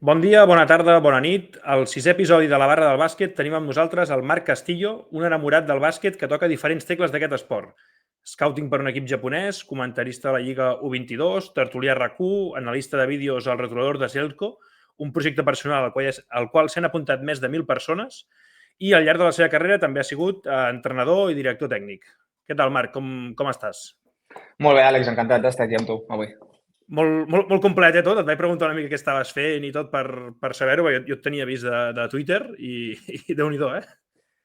Bon dia, bona tarda, bona nit. Al sisè episodi de la Barra del Bàsquet tenim amb nosaltres el Marc Castillo, un enamorat del bàsquet que toca diferents tecles d'aquest esport. Scouting per un equip japonès, comentarista de la Lliga U22, tertulià RAC1, analista de vídeos al retrolador de Selco, un projecte personal al qual s'han apuntat més de 1.000 persones i al llarg de la seva carrera també ha sigut entrenador i director tècnic. Què tal, Marc? Com estàs? Molt bé, Àlex, encantat d'estar aquí amb tu avui. Molt complet, tot. Et vaig preguntar una mica què estaves fent i tot per saber-ho, perquè jo et tenia vist de Twitter i Déu-n'hi-do, eh?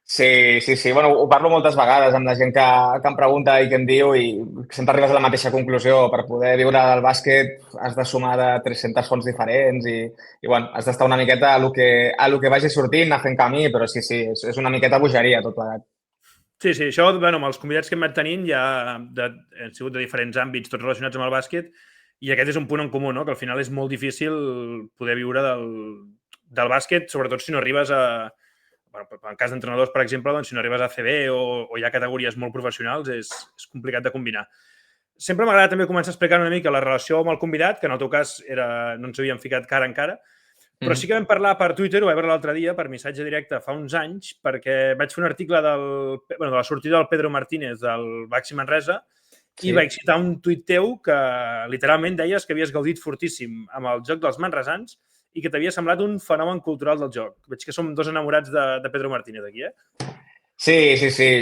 Sí. Bueno, ho parlo moltes vegades amb la gent que em pregunta i que em diu i sempre arribes a la mateixa conclusió. Per poder viure del bàsquet has de sumar de 300 fonts diferents i bueno, has d'estar una miqueta a lo que vagi sortint, anar fent camí, però sí, és una miqueta bogeria tot plegat. Sí, això, bueno, amb els convidats que hem anat tenint ja han sigut de diferents àmbits, tots relacionats amb el bàsquet, i aquest és un punt en comú, no? Que al final és molt difícil poder viure del bàsquet, sobretot si no arribes a... Bueno, en cas d'entrenadors, per exemple, doncs, si no arribes a CB o hi ha categories molt professionals, és complicat de combinar. Sempre m'agrada també començar explicant una mica la relació amb el convidat, que en el teu cas no ens havíem ficat cara en cara, però sí que vam parlar per Twitter, ho vaig veure l'altre dia, per missatge directe fa uns anys, perquè vaig fer un article de la sortida del Pedro Martínez del Baxi Manresa i vaig citar un tuit teu que literalment deies que havies gaudit fortíssim amb el joc dels manresans i que t'havia semblat un fenomen cultural del joc. Veig que som dos enamorats de Pedro Martínez aquí, eh? Sí.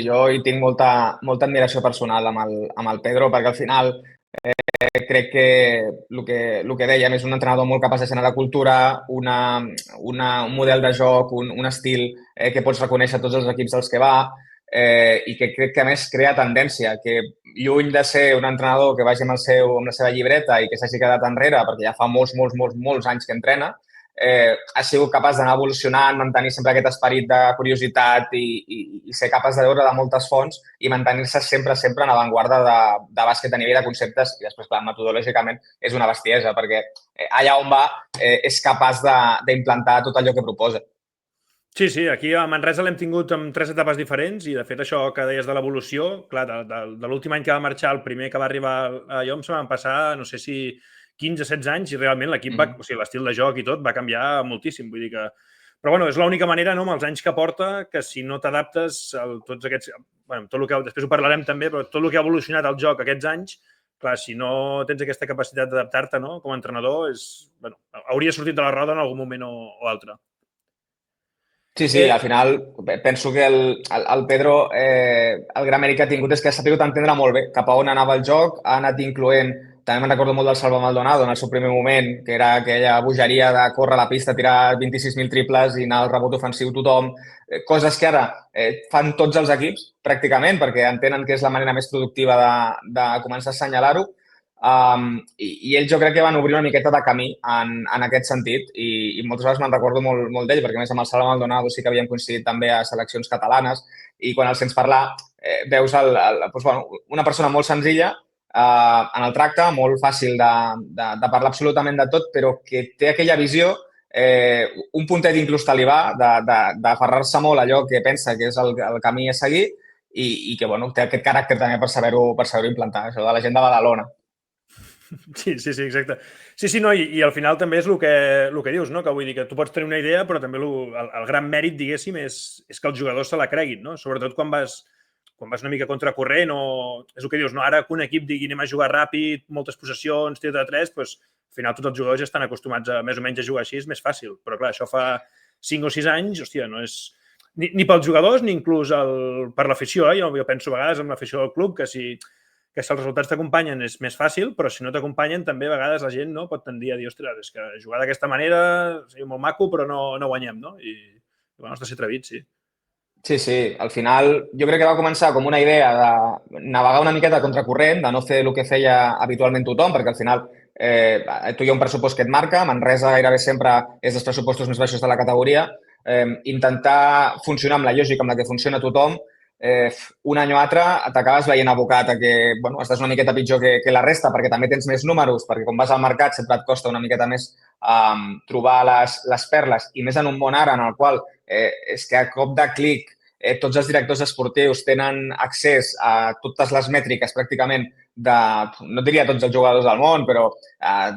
Jo hi tinc molta admiració personal amb el Pedro, perquè al final crec que el que dèiem és un entrenador molt capaç de generar cultura, un model de joc, un estil que pots reconèixer a tots els equips dels que va i que crec que a més crea tendència, que lluny de ser un entrenador que vagi amb la seva llibreta i que s'hagi quedat enrere, perquè ja fa molts anys que entrena, ha sigut capaç d'anar evolucionant, mantenir sempre aquest esperit de curiositat i ser capaç de veure de moltes fonts i mantenir-se sempre en avantguarda de bàsquet a nivell de conceptes i després, clar, metodològicament és una bestiesa perquè allà on va és capaç d'implantar tot allò que proposa. Sí, aquí a Manresa l'hem tingut en 3 etapes diferents i, de fet, això que deies de l'evolució, clar, de l'últim any que va marxar, el primer que va arribar a Llom, se van passar, no sé si 15-16 anys i realment l'equip o sigui, l'estil de joc i tot va canviar moltíssim, vull dir que... Però, bueno, és l'única manera, no?, amb els anys que porta, que si no t'adaptes a tots aquests... Bueno, tot el que... Després ho parlarem també, però tot el que ha evolucionat el joc aquests anys, clar, si no tens aquesta capacitat d'adaptar-te, no?, com a entrenador, bueno, hauria sortit de la roda en algun moment o altre. Sí, al final penso que el Pedro, el gran mèrit que ha tingut és que ha sabut entendre molt bé cap a on anava el joc, ha anat incloent, també me'n recordo molt del Salva Maldonado en el seu primer moment, que era aquella bogeria de córrer a la pista, tirar 26.000 triples i anar al rebot ofensiu tothom, coses que ara fan tots els equips, pràcticament, perquè entenen que és la manera més productiva de començar a assenyalar-ho. I ells jo crec que van obrir una miqueta de camí en aquest sentit i moltes vegades me'n recordo molt d'ell perquè a més amb el Salva Maldonado sí que havíem coincidit també a seleccions catalanes i quan el sents parlar veus una persona molt senzilla en el tracte, molt fàcil de parlar absolutament de tot però que té aquella visió un puntet inclús talibà d'aferrar-se molt a allò que pensa que és el camí a seguir i que bueno, té aquest caràcter també per saber-ho implantar, això de la gent de Badalona. Sí, exacte. Sí, no, i al final també és el que dius, no? Que vull dir que tu pots tenir una idea, però també el gran mèrit, diguéssim, és que els jugadors se la creguin, no? Sobretot quan vas una mica contracorrent o... És el que dius, no? Ara que un equip digui anem a jugar ràpid, moltes possessions, tir de 3, doncs al final tots els jugadors ja estan acostumats a més o menys a jugar així, és més fàcil. Però clar, això fa 5 o 6 anys, hòstia, no és... Ni pels jugadors ni inclús per l'afició, Jo penso a vegades amb l'afició del club que si els resultats t'acompanyen és més fàcil, però si no t'acompanyen també a vegades la gent pot tendir a dir, ostres, és que jugar d'aquesta manera és molt maco però no guanyem, no? I bueno, has de ser atrevit, sí. Sí, al final jo crec que va començar com una idea de navegar una miqueta contracorrent, de no fer el que feia habitualment tothom, perquè al final tu hi ha un pressupost que et marca, Manresa gairebé sempre és dels pressupostos més baixos de la categoria, intentar funcionar amb la lògica amb la que funciona tothom, un any o altre t'acabes veient abocat a que estàs una miqueta pitjor que la resta perquè també tens més números, perquè quan vas al mercat sempre et costa una miqueta més trobar les perles i més en un món ara en el qual és que a cop de clic tots els directors esportius tenen accés a totes les mètriques pràcticament no diria tots els jugadors del món, però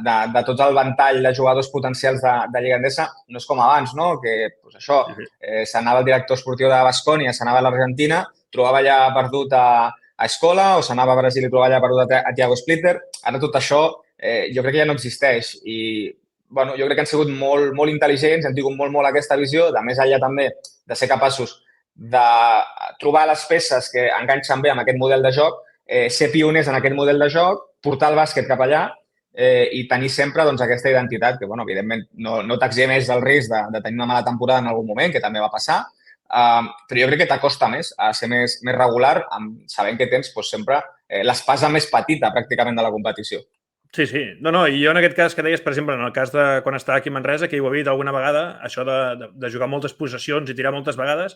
de tot el ventall de jugadors potencials de Lliga Endesa, no és com abans, no? Que doncs això, s'anava el director esportiu de Baskonia, s'anava a l'Argentina, trobava allà perdut a Escola o s'anava a Brasil i trobava allà perdut a Thiago Splitter. Ara tot això jo crec que ja no existeix i bueno, jo crec que han sigut molt intel·ligents, han tingut molt aquesta visió, de més enllà també de ser capaços de trobar les peces que enganxen bé amb aquest model de joc, ser pioners en aquest model de joc, portar el bàsquet cap allà i tenir sempre doncs, aquesta identitat que, bueno, evidentment, no t'eximeix del risc de tenir una mala temporada en algun moment, que també va passar, però jo crec que t'acosta més a ser més regular, sabent que tens doncs, sempre l'espasa més petita pràcticament de la competició. Sí. No, i jo en aquest cas que deies, per exemple, en el cas de quan estava aquí a Manresa, que ho he dit alguna vegada, això de jugar moltes possessions i tirar moltes vegades,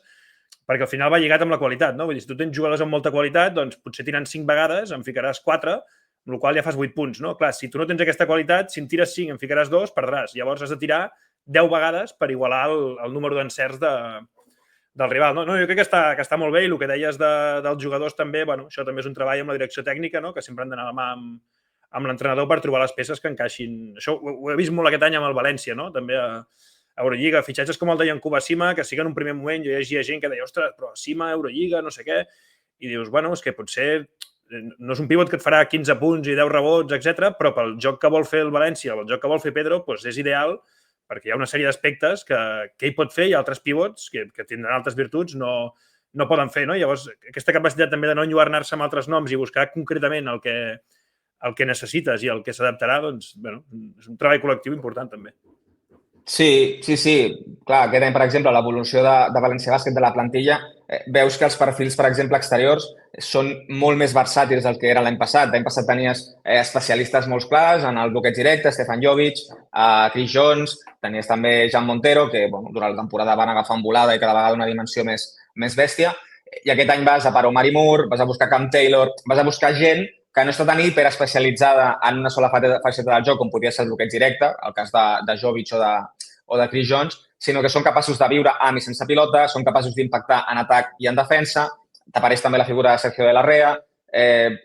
perquè al final va lligat amb la qualitat, no? Vull dir, si tu tens jugadors amb molta qualitat, doncs potser tirant 5 vegades en ficaràs 4, amb la qual ja fas 8 punts, no? Clar, si tu no tens aquesta qualitat, si en tires 5 en ficaràs 2, perdràs. Llavors has de tirar 10 vegades per igualar el número d'encerts del rival, no? Jo crec que està molt bé i el que deies dels jugadors també, bueno, això també és un treball amb la direcció tècnica, no? Que sempre han d'anar a la mà amb l'entrenador per trobar les peces que encaixin. Això ho he vist molt aquest any amb el València, no? També a Eurolliga, fitxatges com el de Yankuba Sima, que sí que en un primer moment jo llegia gent que deia, ostres, però Sima, Eurolliga, no sé què, i dius, bueno, és que potser no és un pivot que et farà 15 punts i 10 rebots, etc, però pel joc que vol fer el València, el joc que vol fer Pedro, doncs és ideal perquè hi ha una sèrie d'aspectes que ell pot fer i altres pivots que tindran altres virtuts no poden fer, no? Llavors, aquesta capacitat també de no enlluernar-se amb altres noms i buscar concretament el que necessites i el que s'adaptarà, doncs, bueno, és un treball col·lectiu important també. Sí. Clar, aquest any, per exemple, l'evolució de València Bàsquet de la plantilla, veus que els perfils, per exemple, exteriors són molt més versàtils del que era l'any passat. L'any passat tenies especialistes molt clars en el bloqueig directe, Stefan Jovic, Chris Jones, tenies també Jan Montero, que durant la temporada van agafar en volada i cada vegada una dimensió més bèstia. I aquest any vas a Paro Mari Moore, vas a buscar Cam Taylor, vas a buscar gent que no està tan hiperespecialitzada en una sola faceta del joc, com podia ser el bloqueig directe, el cas de Jovic o de Chris Jones, sinó que són capaços de viure amb i sense pilota, són capaços d'impactar en atac i en defensa. T'apareix també la figura de Sergio de la Rea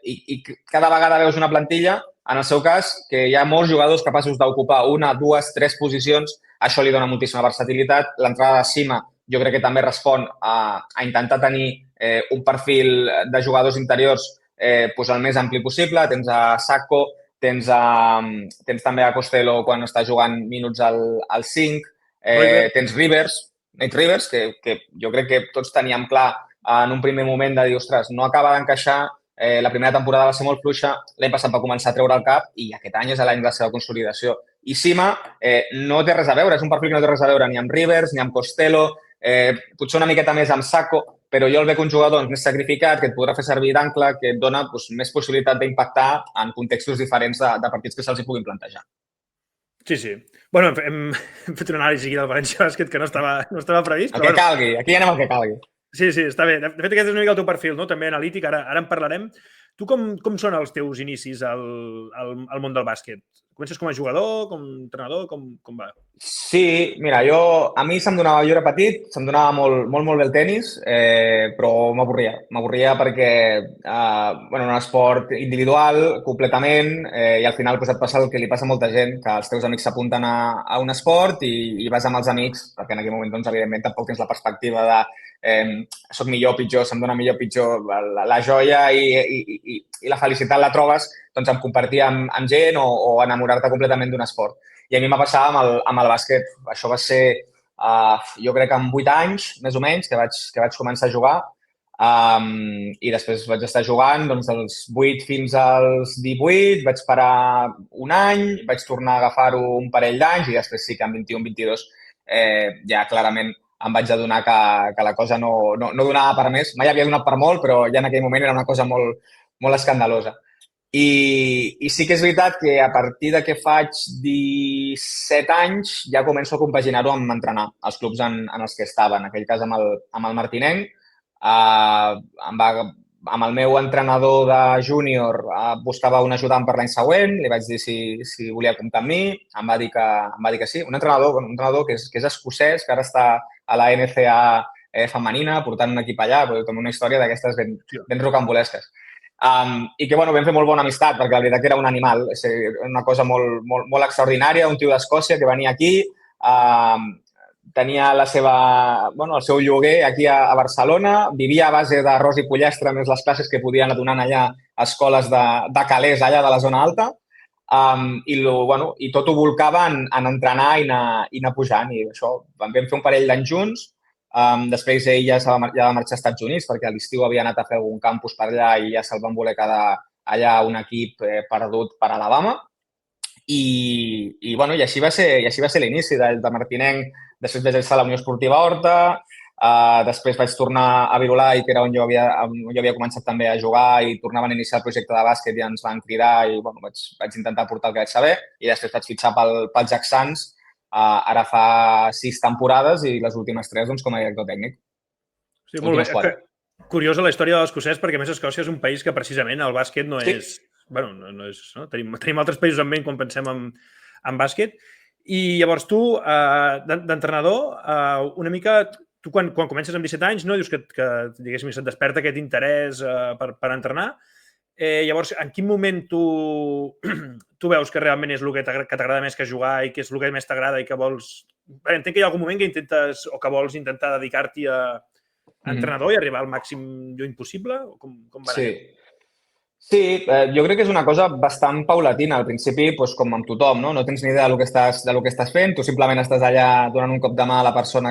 i cada vegada veus una plantilla, en el seu cas, que hi ha molts jugadors capaços d'ocupar 1, 2, 3 posicions. Això li dona moltíssima versatilitat. L'entrada de Sima jo crec que també respon a intentar tenir un perfil de jugadors interiors el més ampli possible. Tens a Sacco, tens també a Costello quan està jugant minuts al 5, tens Nate Rivers, que jo crec que tots teníem clar en un primer moment de dir, ostres, no acaba d'encaixar, la primera temporada va ser molt fluixa, l'any passat va començar a treure el cap i aquest any és l'any de la seva consolidació. I Sima no té res a veure, és un perfil que no té res a veure ni amb Rivers ni amb Costello, potser una miqueta més amb Sacco, però jo el veig un jugador més sacrificat, que et podrà fer servir d'ancle, que et dona més possibilitat d'impactar en contextos diferents de partits que se'ls hi puguin plantejar. Sí. Bueno, hem fet una anàlisi aquí del València Bàsquet que no estava previst. El que calgui, aquí anem al que calgui. Sí, està bé. De fet, aquest és una mica el teu perfil, no? També analític, ara en parlarem. Tu com són els teus inicis al món del bàsquet? Comences com a jugador, com a entrenador, com va? Sí, mira, a mi jo era petit, se'm donava molt bé el tenis, però m'avorria perquè un esport individual completament i al final et passa el que li passa a molta gent, que els teus amics s'apunten a un esport i vas amb els amics, perquè en aquell moment, doncs, evidentment, tampoc tens la perspectiva de soc millor o pitjor, se'm dona millor o pitjor, la joia i la felicitat la trobes doncs, en compartir amb gent o enamorar-te completament d'un esport. I a mi m'ha passat amb el bàsquet. Això va ser, jo crec que amb 8 anys, més o menys, que vaig començar a jugar i després vaig estar jugant doncs, dels 8 fins als 18, vaig parar un any, vaig tornar a agafar-ho un parell d'anys i després sí que amb 21-22 ja clarament em vaig adonar que la cosa no donava per més. Mai havia donat per molt, però ja en aquell moment era una cosa molt escandalosa. I sí que és veritat que a partir de que faig 17 anys ja començo a compaginar-ho amb entrenar als clubs en els que estava. En aquell cas amb el Martinenc. Amb el meu entrenador de júnior buscava un ajudant per l'any següent, li vaig dir si volia comptar amb mi, em va dir que sí. Un entrenador que és escocès, que ara està a la NCAA femenina, portant un equip allà, com una història d'aquestes ben rocambolesques. I que, bueno, vam fer molt bona amistat, perquè la veritat que era un animal, una cosa molt, molt, molt extraordinària, un tio d'Escòcia que venia aquí, tenia el seu lloguer aquí a Barcelona, vivia a base d'arròs i pollastre, més les classes que podien anar donant allà a escoles de calés allà de la zona alta, i tot ho volcava en entrenar i anar pujant. I això, vam fer un parell d'anys junts. Després ell ja va marxar als Estats Units perquè a l'estiu havia anat a fer algun campus per allà i ja se'l van voler quedar allà un equip perdut per Alabama. I així va ser l'inici de Martinenc. Després vaig estar a la Unió Esportiva Horta, després vaig tornar a Virolai, que era on jo havia començat també a jugar, i tornaven a iniciar el projecte de bàsquet i ens van cridar i vaig intentar portar el que vaig saber, i després vaig fitxar pel Jacksans ara fa 6 temporades i les últimes 3 com a director tècnic. Sí, molt bé. Curiosa la història de l'escocès, perquè a més Escòcia és un país que precisament el bàsquet no és... Bueno, no és... Tenim altres països en ment quan pensem en bàsquet. I llavors tu, d'entrenador, una mica... Tu quan comences amb 17 anys, no? Dius que diguéssim, se't desperta aquest interès per entrenar. Llavors, en quin moment tu veus que realment és el que t'agrada més que jugar i que és el que més t'agrada i que vols... Entenc que hi ha algun moment que intentes o que vols intentar dedicar-t'hi a entrenador i arribar al màxim lluny possible? Com va anar? Sí, jo crec que és una cosa bastant paulatina. Al principi, com amb tothom, no tens ni idea del que estàs fent, tu simplement estàs allà donant un cop de mà a la persona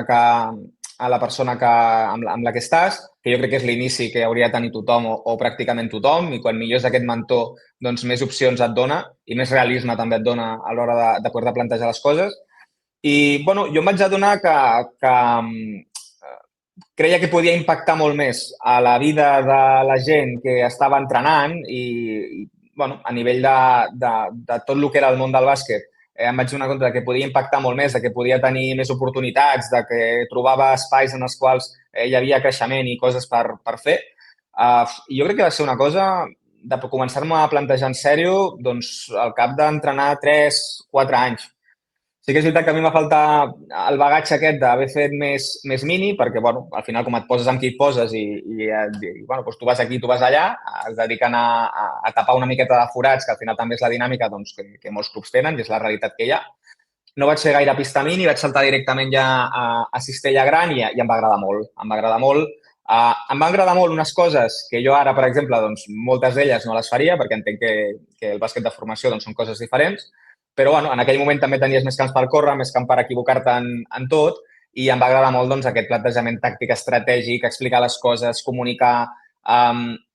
amb la que estàs, que jo crec que és l'inici que hauria de tenir tothom o pràcticament tothom, i quan millor és aquest mentor, doncs més opcions et dona i més realisme també et dona a l'hora de poder plantejar les coses. I, jo em vaig adonar que creia que podia impactar molt més a la vida de la gent que estava entrenant i a nivell de tot el que era el món del bàsquet, em vaig donar compte que podia impactar molt més, que podia tenir més oportunitats, que trobava espais en els quals hi havia creixement i coses per fer. I jo crec que va ser una cosa de començar-me a plantejar en sèrio al cap d'entrenar 3-4 anys. Sí que és veritat que a mi m'ha faltat el bagatge aquest d'haver fet més mini, perquè, al final, com et poses amb qui et poses i tu vas aquí, tu vas allà, es dediquen a tapar una miqueta de forats, que al final també és la dinàmica que molts clubs tenen i és la realitat que hi ha. No vaig fer gaire pista mini, vaig saltar directament ja a cistella gran i em va agradar molt. Em va agradar molt. Em van agradar molt unes coses que jo ara, per exemple, moltes d'elles no les faria, perquè entenc que el bàsquet de formació són coses diferents. Però, en aquell moment també tenies més camps per córrer, més camp per equivocar-te en tot, i em va agradar molt aquest plantejament tàctic estratègic, explicar les coses, comunicar.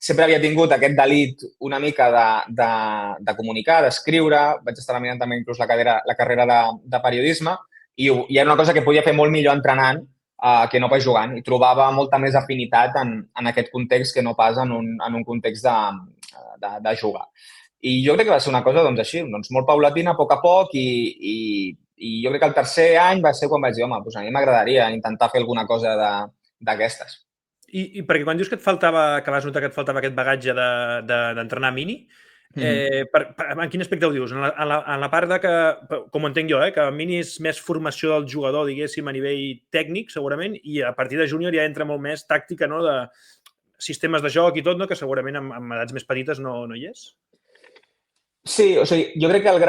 Sempre havia tingut aquest delit una mica de comunicar, d'escriure. Vaig estar mirant també inclús la carrera de periodisme, i era una cosa que podia fer molt millor entrenant que no pas jugant, i trobava molta més afinitat en aquest context que no pas en un context de jugar. I jo crec que va ser una cosa així, molt paulatina, a poc, i jo crec que el tercer any va ser quan vaig dir, home, a mi m'agradaria intentar fer alguna cosa d'aquestes. I perquè quan dius que vas notar que et faltava aquest bagatge d'entrenar mini, en quin aspecte ho dius? En la part que, com ho entenc jo, que mini és més formació del jugador, diguéssim, a nivell tècnic, segurament, i a partir de júnior ja entra molt més tàctica, de sistemes de joc i tot, que segurament amb edats més petites no hi és? Sí, o sigui, jo crec que el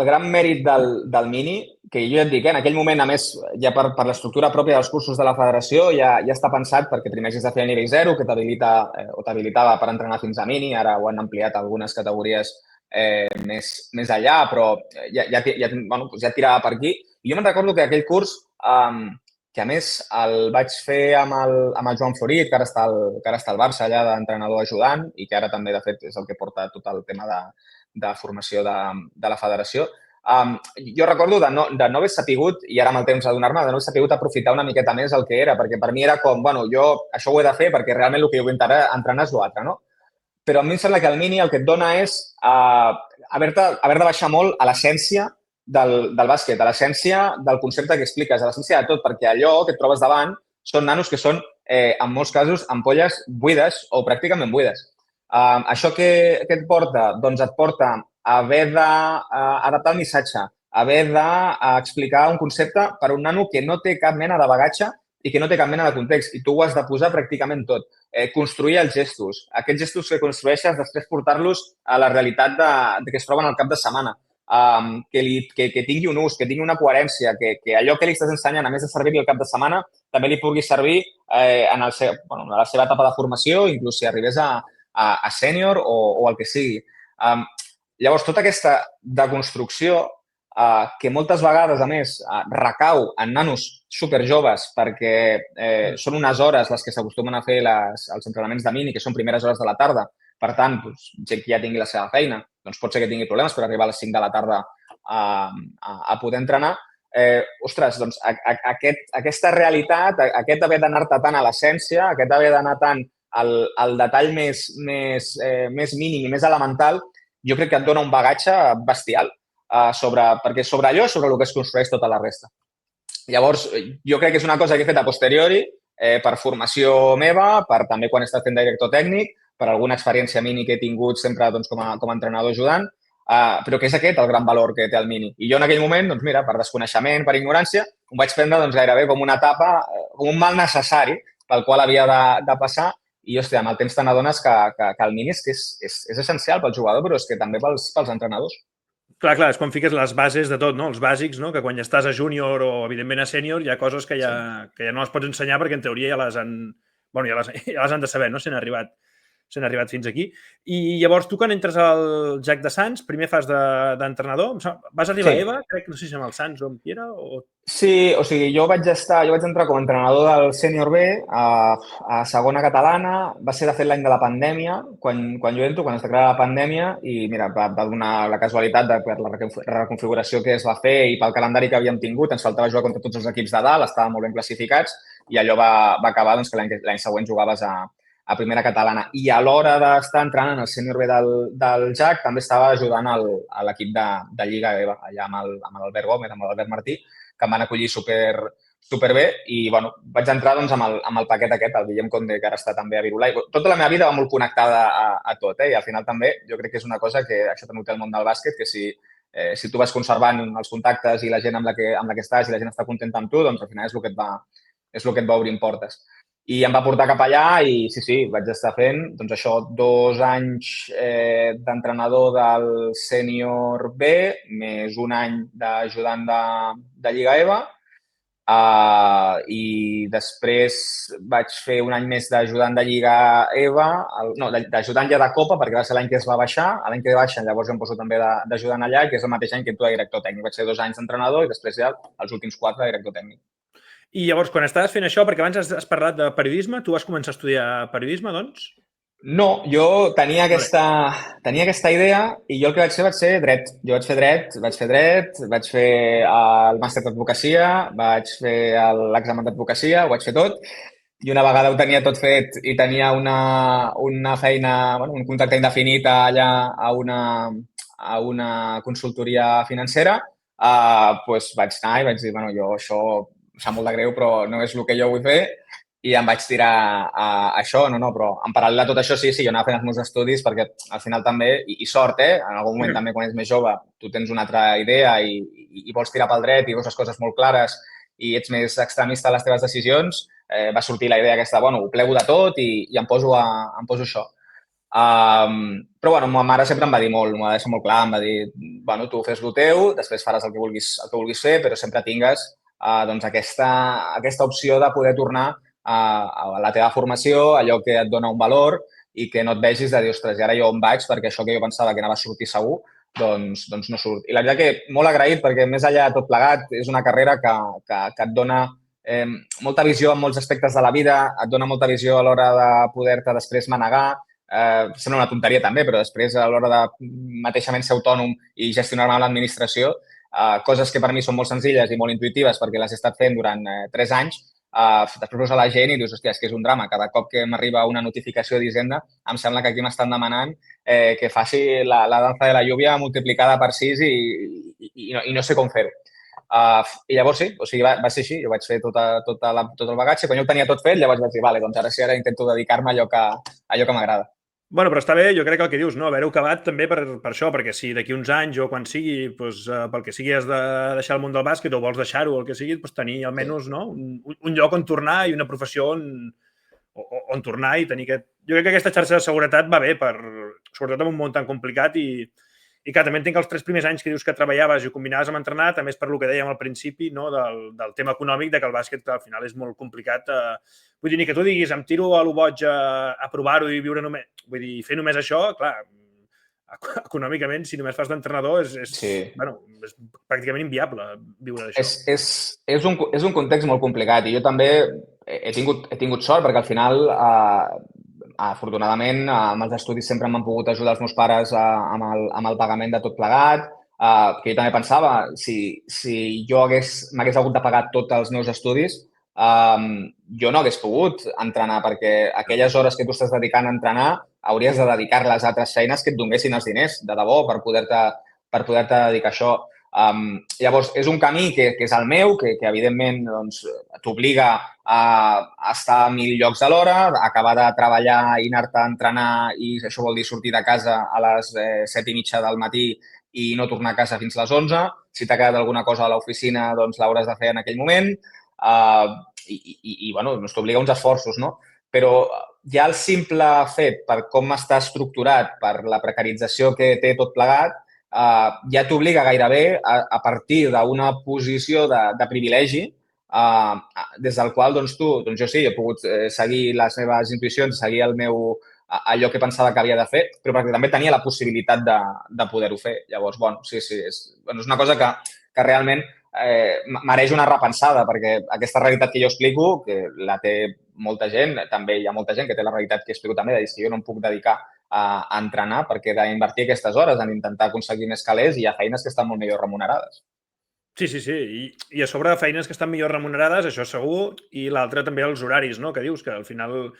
gran mèrit del mini, que jo ja et dic, en aquell moment, a més, ja per l'estructura pròpia dels cursos de la federació, ja està pensat perquè primer has de fer a nivell 0, que t'habilitava per entrenar fins a mini, ara ho han ampliat algunes categories més allà, però ja tirava per aquí. I jo me'n recordo que aquell curs, que a més el vaig fer amb el Joan Florit, que ara està al Barça allà d'entrenador ajudant i que ara també, de fet, és el que porta tot el tema de formació de la federació. Jo recordo de no haver sapigut, i ara amb el temps d'adonar-me, de no haver sapigut aprofitar una miqueta més el que era, perquè per mi era com, jo això ho he de fer perquè realment el que jo vull entrenar és l'altre, no? Però a mi em sembla que el mini el que et dona és haver de baixar molt a l'essència del bàsquet, a l'essència del concepte que expliques, a l'essència de tot, perquè allò que et trobes davant són nanos que són, en molts casos, ampolles buides o pràcticament buides. Això que et porta? Doncs et porta a haver d'adaptar el missatge, a haver d'explicar un concepte per un nano que no té cap mena de bagatge i que no té cap mena de context. I tu ho has de posar pràcticament tot. Construir els gestos. Aquests gestos que construeixes, després portar-los a la realitat de que es troben al cap de setmana. Que tingui un ús, que tingui una coherència, que allò que li estàs ensenyant, a més de servir-li al cap de setmana, també li pugui servir en la seva etapa de formació, inclús si arribés a sènior o el que sigui. Llavors, tota aquesta deconstrucció que moltes vegades, a més, recau en nanos superjoves perquè són unes hores les que s'acostumen a fer els entrenaments de mini, que són primeres hores de la tarda. Per tant, gent que ja tingui la seva feina, doncs pot ser que tingui problemes per arribar a les 5 de la tarda a poder entrenar. Ostres, doncs aquesta realitat, aquest haver d'anar-te tant a l'essència, aquest haver d'anar tant al detall més mínim i més elemental, jo crec que et dona un bagatge bestial perquè sobre allò és sobre el que es construeix tota la resta. Llavors, jo crec que és una cosa que he fet a posteriori per formació meva, per també quan he estat fent director tècnic, per alguna experiència mini que he tingut sempre com a entrenador ajudant, però que és aquest el gran valor que té el mini. I jo en aquell moment, doncs mira, per desconeixement, per ignorància, ho vaig prendre gairebé com una etapa, com un mal necessari pel qual havia de passar i, hòstia, amb el temps te n'adones que el mini és essencial pel jugador, però és que també pels entrenadors. Clar, és quan fiques les bases de tot, no? Els bàsics, no? Que quan ja estàs a júnior o, evidentment, a sènior, hi ha coses que ja no les pots ensenyar perquè, en teoria, ja les han de saber, no? S'han arribat fins aquí. I llavors, tu, quan entres al Jack de Sants, primer fas d'entrenador? Vas arribar a EVA? Crec, no sé si amb el Sants o amb qui era? Sí, o sigui, jo vaig entrar com a entrenador del sènior B a segona catalana. Va ser, de fet, l'any de la pandèmia, quan jo entro, quan es declara la pandèmia, i mira, va donar la casualitat per la reconfiguració que es va fer i pel calendari que havíem tingut, ens faltava jugar contra tots els equips de dalt, estàvem molt ben classificats, i allò va acabar que l'any següent jugaves a primera catalana. I a l'hora d'estar entrant en el sènior B del JAC també estava ajudant a l'equip de Lliga EVA, allà amb l'Albert Gómez, amb l'Albert Martí, que em van acollir superbé i vaig entrar amb el paquet aquest, el Guillem Conde, que ara està també a Virolai. Tota la meva vida va molt connectada a tot i al final també jo crec que és una cosa que això també ho té el món del bàsquet, que si tu vas conservant els contactes i la gent amb la que estàs i la gent està contenta amb tu, doncs al final és el que et va obrint portes. I em va portar cap allà i sí, vaig estar fent, doncs això, 2 anys d'entrenador del sènior B, més un any d'ajudant de Lliga EVA, i després vaig fer un any més d'ajudant de Lliga EVA, d'ajudant ja de Copa, perquè va ser l'any que es va baixar, l'any que baixen llavors em poso també d'ajudant allà, que és el mateix any que entro de director tècnic. Vaig ser 2 anys d'entrenador i després ja els últims 4 de director tècnic. I llavors, quan estaves fent això, perquè abans has parlat de periodisme, tu vas començar a estudiar periodisme, doncs? No, jo tenia aquesta idea i jo el que vaig fer va ser dret. Jo vaig fer dret, vaig fer el màster d'advocacia, vaig fer l'examen d'advocacia, ho vaig fer tot. I una vegada ho tenia tot fet i tenia una feina, un contracte indefinit allà a una consultoria financera, doncs vaig anar i vaig dir, jo això em sap molt de greu, però no és el que jo vull fer, i em vaig tirar a això, però en paral·lel a tot això sí, jo anava fent els meus estudis perquè al final també, i sort, en algun moment també quan ets més jove, tu tens una altra idea i vols tirar pel dret i veus les coses molt clares i ets més extremista a les teves decisions, va sortir la idea aquesta, ho plego de tot i em poso això. Però ma mare sempre em va dir molt, m'ho va deixar molt clar, em va dir, tu fes el teu, després faràs el que vulguis fer, però sempre tingues aquesta opció de poder tornar a la teva formació, allò que et dona un valor i que no et vegis de dir, ostres, i ara jo on vaig perquè això que jo pensava que anava a sortir segur, doncs no surt. I la veritat que molt agraït perquè més enllà de tot plegat és una carrera que et dona molta visió en molts aspectes de la vida, et dona molta visió a l'hora de poder-te després manegar, sembla una tonteria també, però després a l'hora de mateixament ser autònom i gestionar-me l'administració, coses que per mi són molt senzilles i molt intuitives perquè les he estat fent durant 3 anys, després veus a la gent i dius, hòstia, és que és un drama. Cada cop que m'arriba una notificació d'Hisenda, em sembla que aquí m'estan demanant que faci la danza de la lluvia multiplicada per 6 i no sé com fer-ho. I llavors sí, o sigui, va ser així. Jo vaig fer tot el bagatge. Quan jo ho tenia tot fet, llavors vaig dir, vale, doncs ara sí, ara intento dedicar-me a allò que m'agrada. Bueno, però està bé, jo crec que el que dius, no? Haver-ho acabat també per això, perquè si d'aquí uns anys o quan sigui, doncs, pel que sigui has de deixar el món del bàsquet o vols deixar-ho o el que sigui, doncs tenir Sí. almenys no? un lloc on tornar i una professió on tornar i tenir aquest... Jo crec que aquesta xarxa de seguretat va bé, sobretot en un món tan complicat i clar, també entenc que els 3 primers anys que dius que treballaves i ho combinaves amb entrenar, també és per lo que dèiem al principi, no? del tema econòmic, de que el bàsquet al final és molt complicat. Vull dir, ni que tu diguis, em tiro a lo boig a provar-ho i viure només... Vull dir, fer només això, clar, econòmicament, si només fas d'entrenador, bueno, és pràcticament inviable viure d'això. És un context molt complicat i jo també he tingut sort perquè al final afortunadament, amb els estudis sempre m'han pogut ajudar els meus pares amb el pagament de tot plegat, que jo també pensava, si jo m'hagués hagut de pagar tots els meus estudis, jo no hagués pogut entrenar, perquè aquelles hores que tu estàs dedicant a entrenar hauries de dedicar-les a altres feines que et donessin els diners, de debò, per poder-te dedicar a això. Llavors, és un camí que és el meu, que evidentment doncs, t'obliga a estar a 1000 llocs alhora, a acabar de treballar i anar-te a entrenar i això vol dir sortir de casa a les 7:30 del matí i no tornar a casa fins a les 11. Si t'ha quedat alguna cosa a l'oficina, doncs l'hauràs de fer en aquell moment. Bueno, doncs t'obliga a uns esforços, no? Però ja el simple fet per com està estructurat, per la precarització que té tot plegat, ja t'obliga gairebé a partir d'una posició de privilegi des del qual doncs, jo sí, he pogut seguir les meves intuïcions, seguir allò que pensava que havia de fer, però perquè també tenia la possibilitat de poder-ho fer. Llavors, bueno, sí, és una cosa que realment mereix una repensada, perquè aquesta realitat que jo explico, que la té molta gent, també hi ha molta gent que té la realitat que explico també, de dir que jo no em puc dedicar a entrenar perquè he d'invertir aquestes hores en intentar aconseguir més calés i hi ha feines que estan molt millor remunerades. Sí. I a sobre feines que estan millor remunerades, això segur, i l'altre també els horaris, no? Que dius que al final,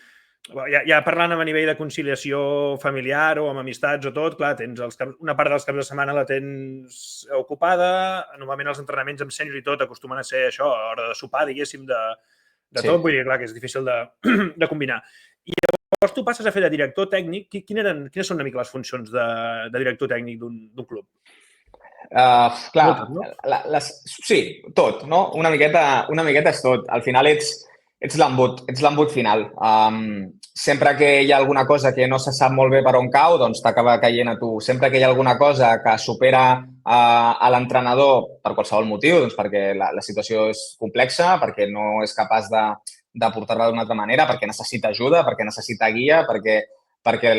ja parlant a nivell de conciliació familiar o amb amistats o tot, clar, tens una part dels caps de setmana la tens ocupada, normalment els entrenaments amb sènior i tot acostumen a ser això, a l'hora de sopar, diguéssim, de tot, vull dir, clar, que és difícil de combinar. I llavors tu passes a fer de director tècnic. Quines són una mica les funcions de director tècnic d'un club? Clar, Moltes, no? sí, tot, no? Una miqueta és tot. Al final ets l'embut final. Sempre que hi ha alguna cosa que no se sap molt bé per on cau, doncs t'acaba caient a tu. Sempre que hi ha alguna cosa que supera a l'entrenador per qualsevol motiu, doncs perquè la situació és complexa, perquè no és capaç de portar-la d'una altra manera, perquè necessita ajuda, perquè necessita guia, perquè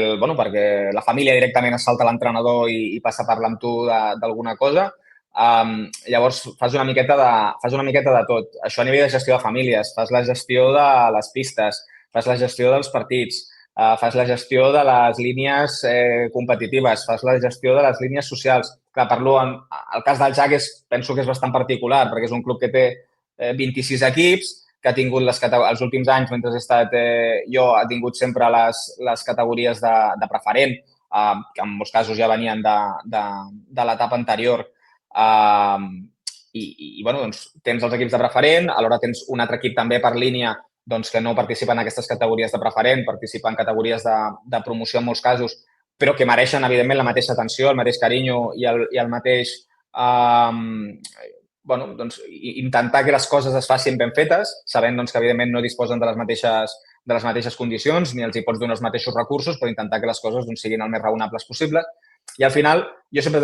la família directament es salta l'entrenador i passa a parlar amb tu d'alguna cosa. Llavors, fas una miqueta de tot. Això a nivell de gestió de famílies. Fas la gestió de les pistes, fas la gestió dels partits, fas la gestió de les línies competitives, fas la gestió de les línies socials. Clar, el cas del JAC penso que és bastant particular, perquè és un club que té 26 equips, que ha tingut els últims anys, mentre he estat jo, ha tingut sempre les categories de preferent, que en molts casos ja venien de l'etapa anterior. Bueno, doncs, tens els equips de preferent, alhora tens un altre equip també per línia doncs, que no participa en aquestes categories de preferent, participa en categories de promoció en molts casos, però que mereixen, evidentment, la mateixa atenció, el mateix carinyo i el mateix doncs, intentar que les coses es facin ben fetes, sabent doncs, que, evidentment, no disposen de les mateixes condicions ni els hi pots donar els mateixos recursos, però intentar que les coses doncs, siguin el més raonables possible. I al final, jo sempre ho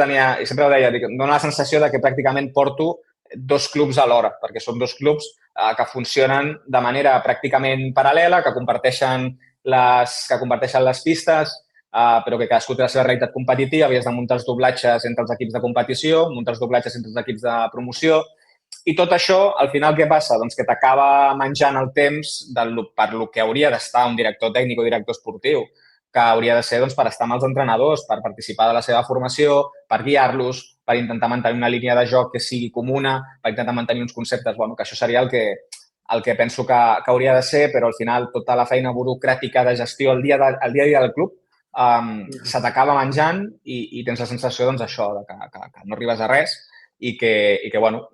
deia, em dóna la sensació de que pràcticament porto 2 clubs alhora, perquè són 2 clubs que funcionen de manera pràcticament paral·lela, que comparteixen les pistes, però que cadascú té la seva realitat competitiva, havies de muntar els doblatges entre els equips de competició, muntar els doblatges entre els equips de promoció, i tot això, al final, què passa? Doncs que t'acaba menjant el temps per lo que hauria d'estar un director tècnic o director esportiu, que hauria de ser doncs, per estar amb els entrenadors, per participar de la seva formació, per guiar-los, per intentar mantenir una línia de joc que sigui comuna, per intentar mantenir uns conceptes, bueno, que això seria el que penso que hauria de ser, però al final tota la feina burocràtica de gestió el dia a dia del club se t'acaba menjant i tens la sensació doncs, això, que no arribes a res i que bueno,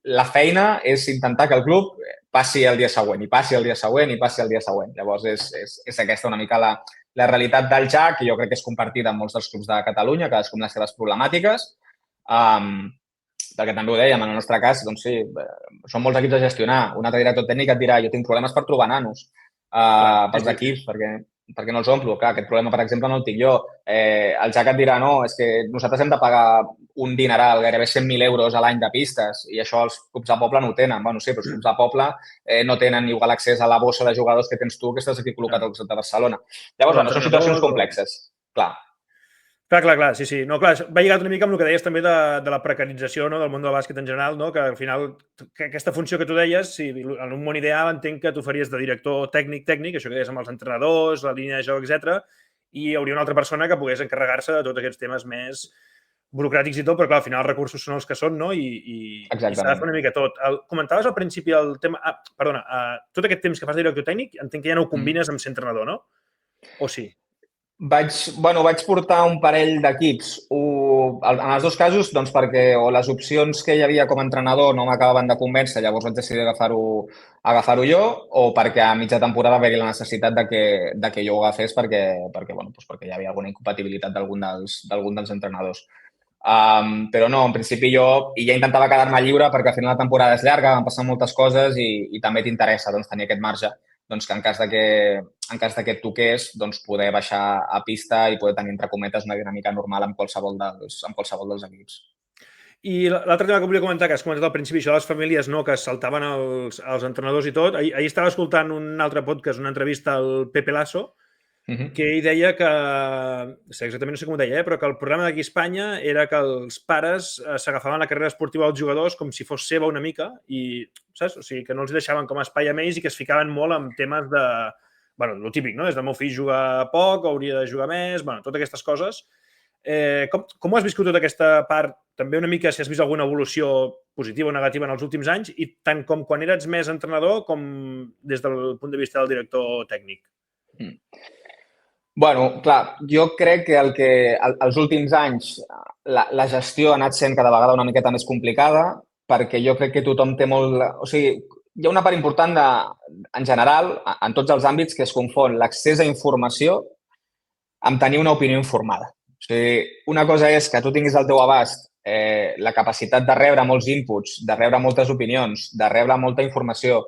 la feina és intentar que el club passi el dia següent i passi el dia següent i passi el dia següent. Llavors, és aquesta una mica la realitat del JAC, que jo crec que és compartida amb molts dels clubs de Catalunya, cadascun les seves problemàtiques, perquè també ho dèiem, en el nostre cas, doncs sí, són molts equips a gestionar. Un altre director tècnic et dirà, jo tinc problemes per trobar nanos pels equips, perquè no els omplo. Clar, aquest problema, per exemple, no el tinc jo. El JAC et dirà, no, és que nosaltres hem de pagar un dineral, gairebé 100.000 euros a l'any de pistes, i això els clubs de poble no ho tenen. Bueno, sí, però els clubs de poble no tenen igual accés a la bossa de jugadors que tens tu, que estàs aquí col·locat al costat de Barcelona. Llavors, bueno, són situacions complexes. Clar. Clar, sí, sí. No, clar, va lligat una mica amb el que deies també de la precarització, no, del món del bàsquet en general, no, que al final aquesta funció que tu deies, si en un món ideal entenc que tu faries de director tècnic, això que deies amb els entrenadors, la línia de joc, etc. I hi hauria una altra persona que pogués encarregar-se de tots aquests temes més burocràtics i tot, però clar, al final els recursos són els que són, no? I s'ha de fer una mica tot. Comentaves al principi el tema... tot aquest temps que fas de director tècnic, entenc que ja no ho combines amb ser entrenador, no? O sí? Vaig portar un parell d'equips. En els dos casos, doncs, perquè o les opcions que hi havia com a entrenador no m'acabaven de convèncer, llavors vaig decidir agafar-ho jo, o perquè a mitja temporada va haver la necessitat de que jo ho agafés perquè hi havia alguna incompatibilitat d'algun dels entrenadors. Però no, en principi jo ja intentava quedar-me lliure perquè al final la temporada és llarga, van passar moltes coses i també t'interessa tenir aquest marge, doncs que en cas de que et toqués, doncs poder baixar a pista i poder tenir, entre cometes, una dinàmica normal amb qualsevol dels equips. I l'altre tema que volia comentar, que has comentat al principi, això de les famílies, no, que es saltaven els entrenadors i tot. Ahir estava escoltant un altre podcast, una entrevista al Pepe Lasso, que ell deia que, exactament no sé com ho deia, però que el problema d'aquí a Espanya era que els pares s'agafaven la carrera esportiva dels jugadors com si fos seva una mica i, saps? O sigui, que no els deixaven com a espai amb ells i que es ficaven molt en temes de... Bueno, el típic, no? És del meu fill jugar poc, hauria de jugar més, bueno, totes aquestes coses. Com has viscut tota aquesta part? També una mica si has vist alguna evolució positiva o negativa en els últims anys i tant com quan eres més entrenador com des del punt de vista del director tècnic. Bueno, clar, jo crec que els últims anys la gestió ha anat sent cada vegada una miqueta més complicada perquè jo crec que tothom té molt... O sigui, hi ha una part important en general, en tots els àmbits, que es confon l'accés a informació amb tenir una opinió informada. O sigui, una cosa és que tu tinguis al teu abast la capacitat de rebre molts inputs, de rebre moltes opinions, de rebre molta informació,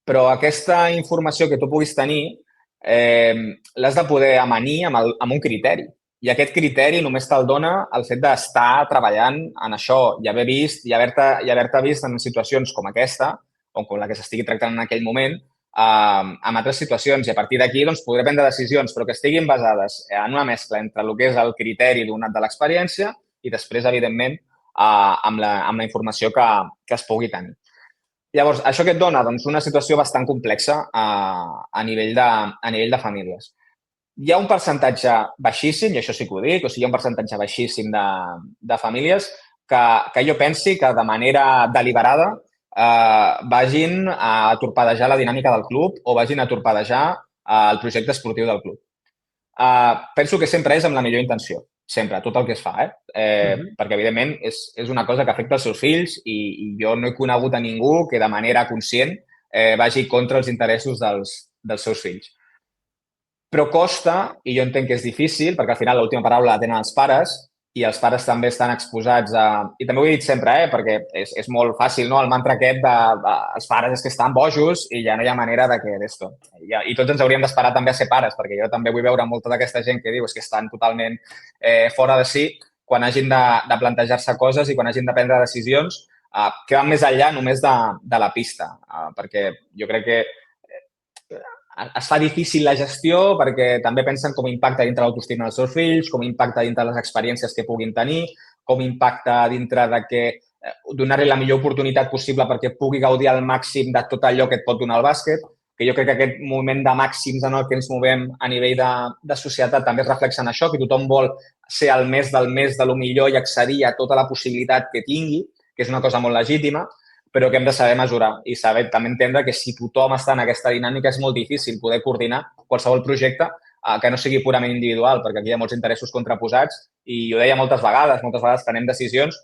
però aquesta informació que tu puguis tenir l'has de poder amanir amb un criteri. I aquest criteri només te'l dona el fet d'estar treballant en això i haver vist i haver-te vist en situacions com aquesta o com la que s'estigui tractant en aquell moment en altres situacions. I a partir d'aquí doncs, podré prendre decisions, però que estiguin basades en una mescla entre el que és el criteri donat de l'experiència i després, evidentment, amb la informació que es pugui tenir. Llavors, això què et dona? Doncs una situació bastant complexa a nivell de famílies. Hi ha un percentatge baixíssim, i això sí que ho dic, o sigui, hi ha un percentatge baixíssim de famílies que jo pensi que de manera deliberada vagin a torpedejar la dinàmica del club o vagin a torpedejar el projecte esportiu del club. Penso que sempre és amb la millor intenció. Sempre, tot el que es fa, perquè, evidentment, és una cosa que afecta els seus fills i jo no he conegut a ningú que de manera conscient vagi contra els interessos dels seus fills. Però costa, i jo entenc que és difícil, perquè al final l'última paraula la tenen els pares i els pares també estan exposats a... I també ho he dit sempre, perquè és molt fàcil, no? El mantra aquest de els pares és que estan bojos i ja no hi ha manera de que d'esto. I tots ens hauríem d'esperar també a ser pares, perquè jo també vull veure molta d'aquesta gent que diu és que estan totalment fora de si quan hagin de plantejar-se coses i quan hagin de prendre decisions que van més enllà només de la pista. Perquè jo crec que es fa difícil la gestió perquè també pensen com impacta dintre l'autoestima dels seus fills, com impacta dintre les experiències que puguin tenir, com impacta dintre de que donar-li la millor oportunitat possible perquè pugui gaudir al màxim de tot allò que et pot donar el bàsquet, que jo crec que aquest moment de màxims en el que ens movem a nivell de societat també es reflexa en això, que tothom vol ser el més de lo millor i accedir a tota la possibilitat que tingui, que és una cosa molt legítima, però que hem de saber mesurar i saber també entendre que si tothom està en aquesta dinàmica és molt difícil poder coordinar qualsevol projecte que no sigui purament individual, perquè aquí hi ha molts interessos contraposats i ho deia moltes vegades prenem decisions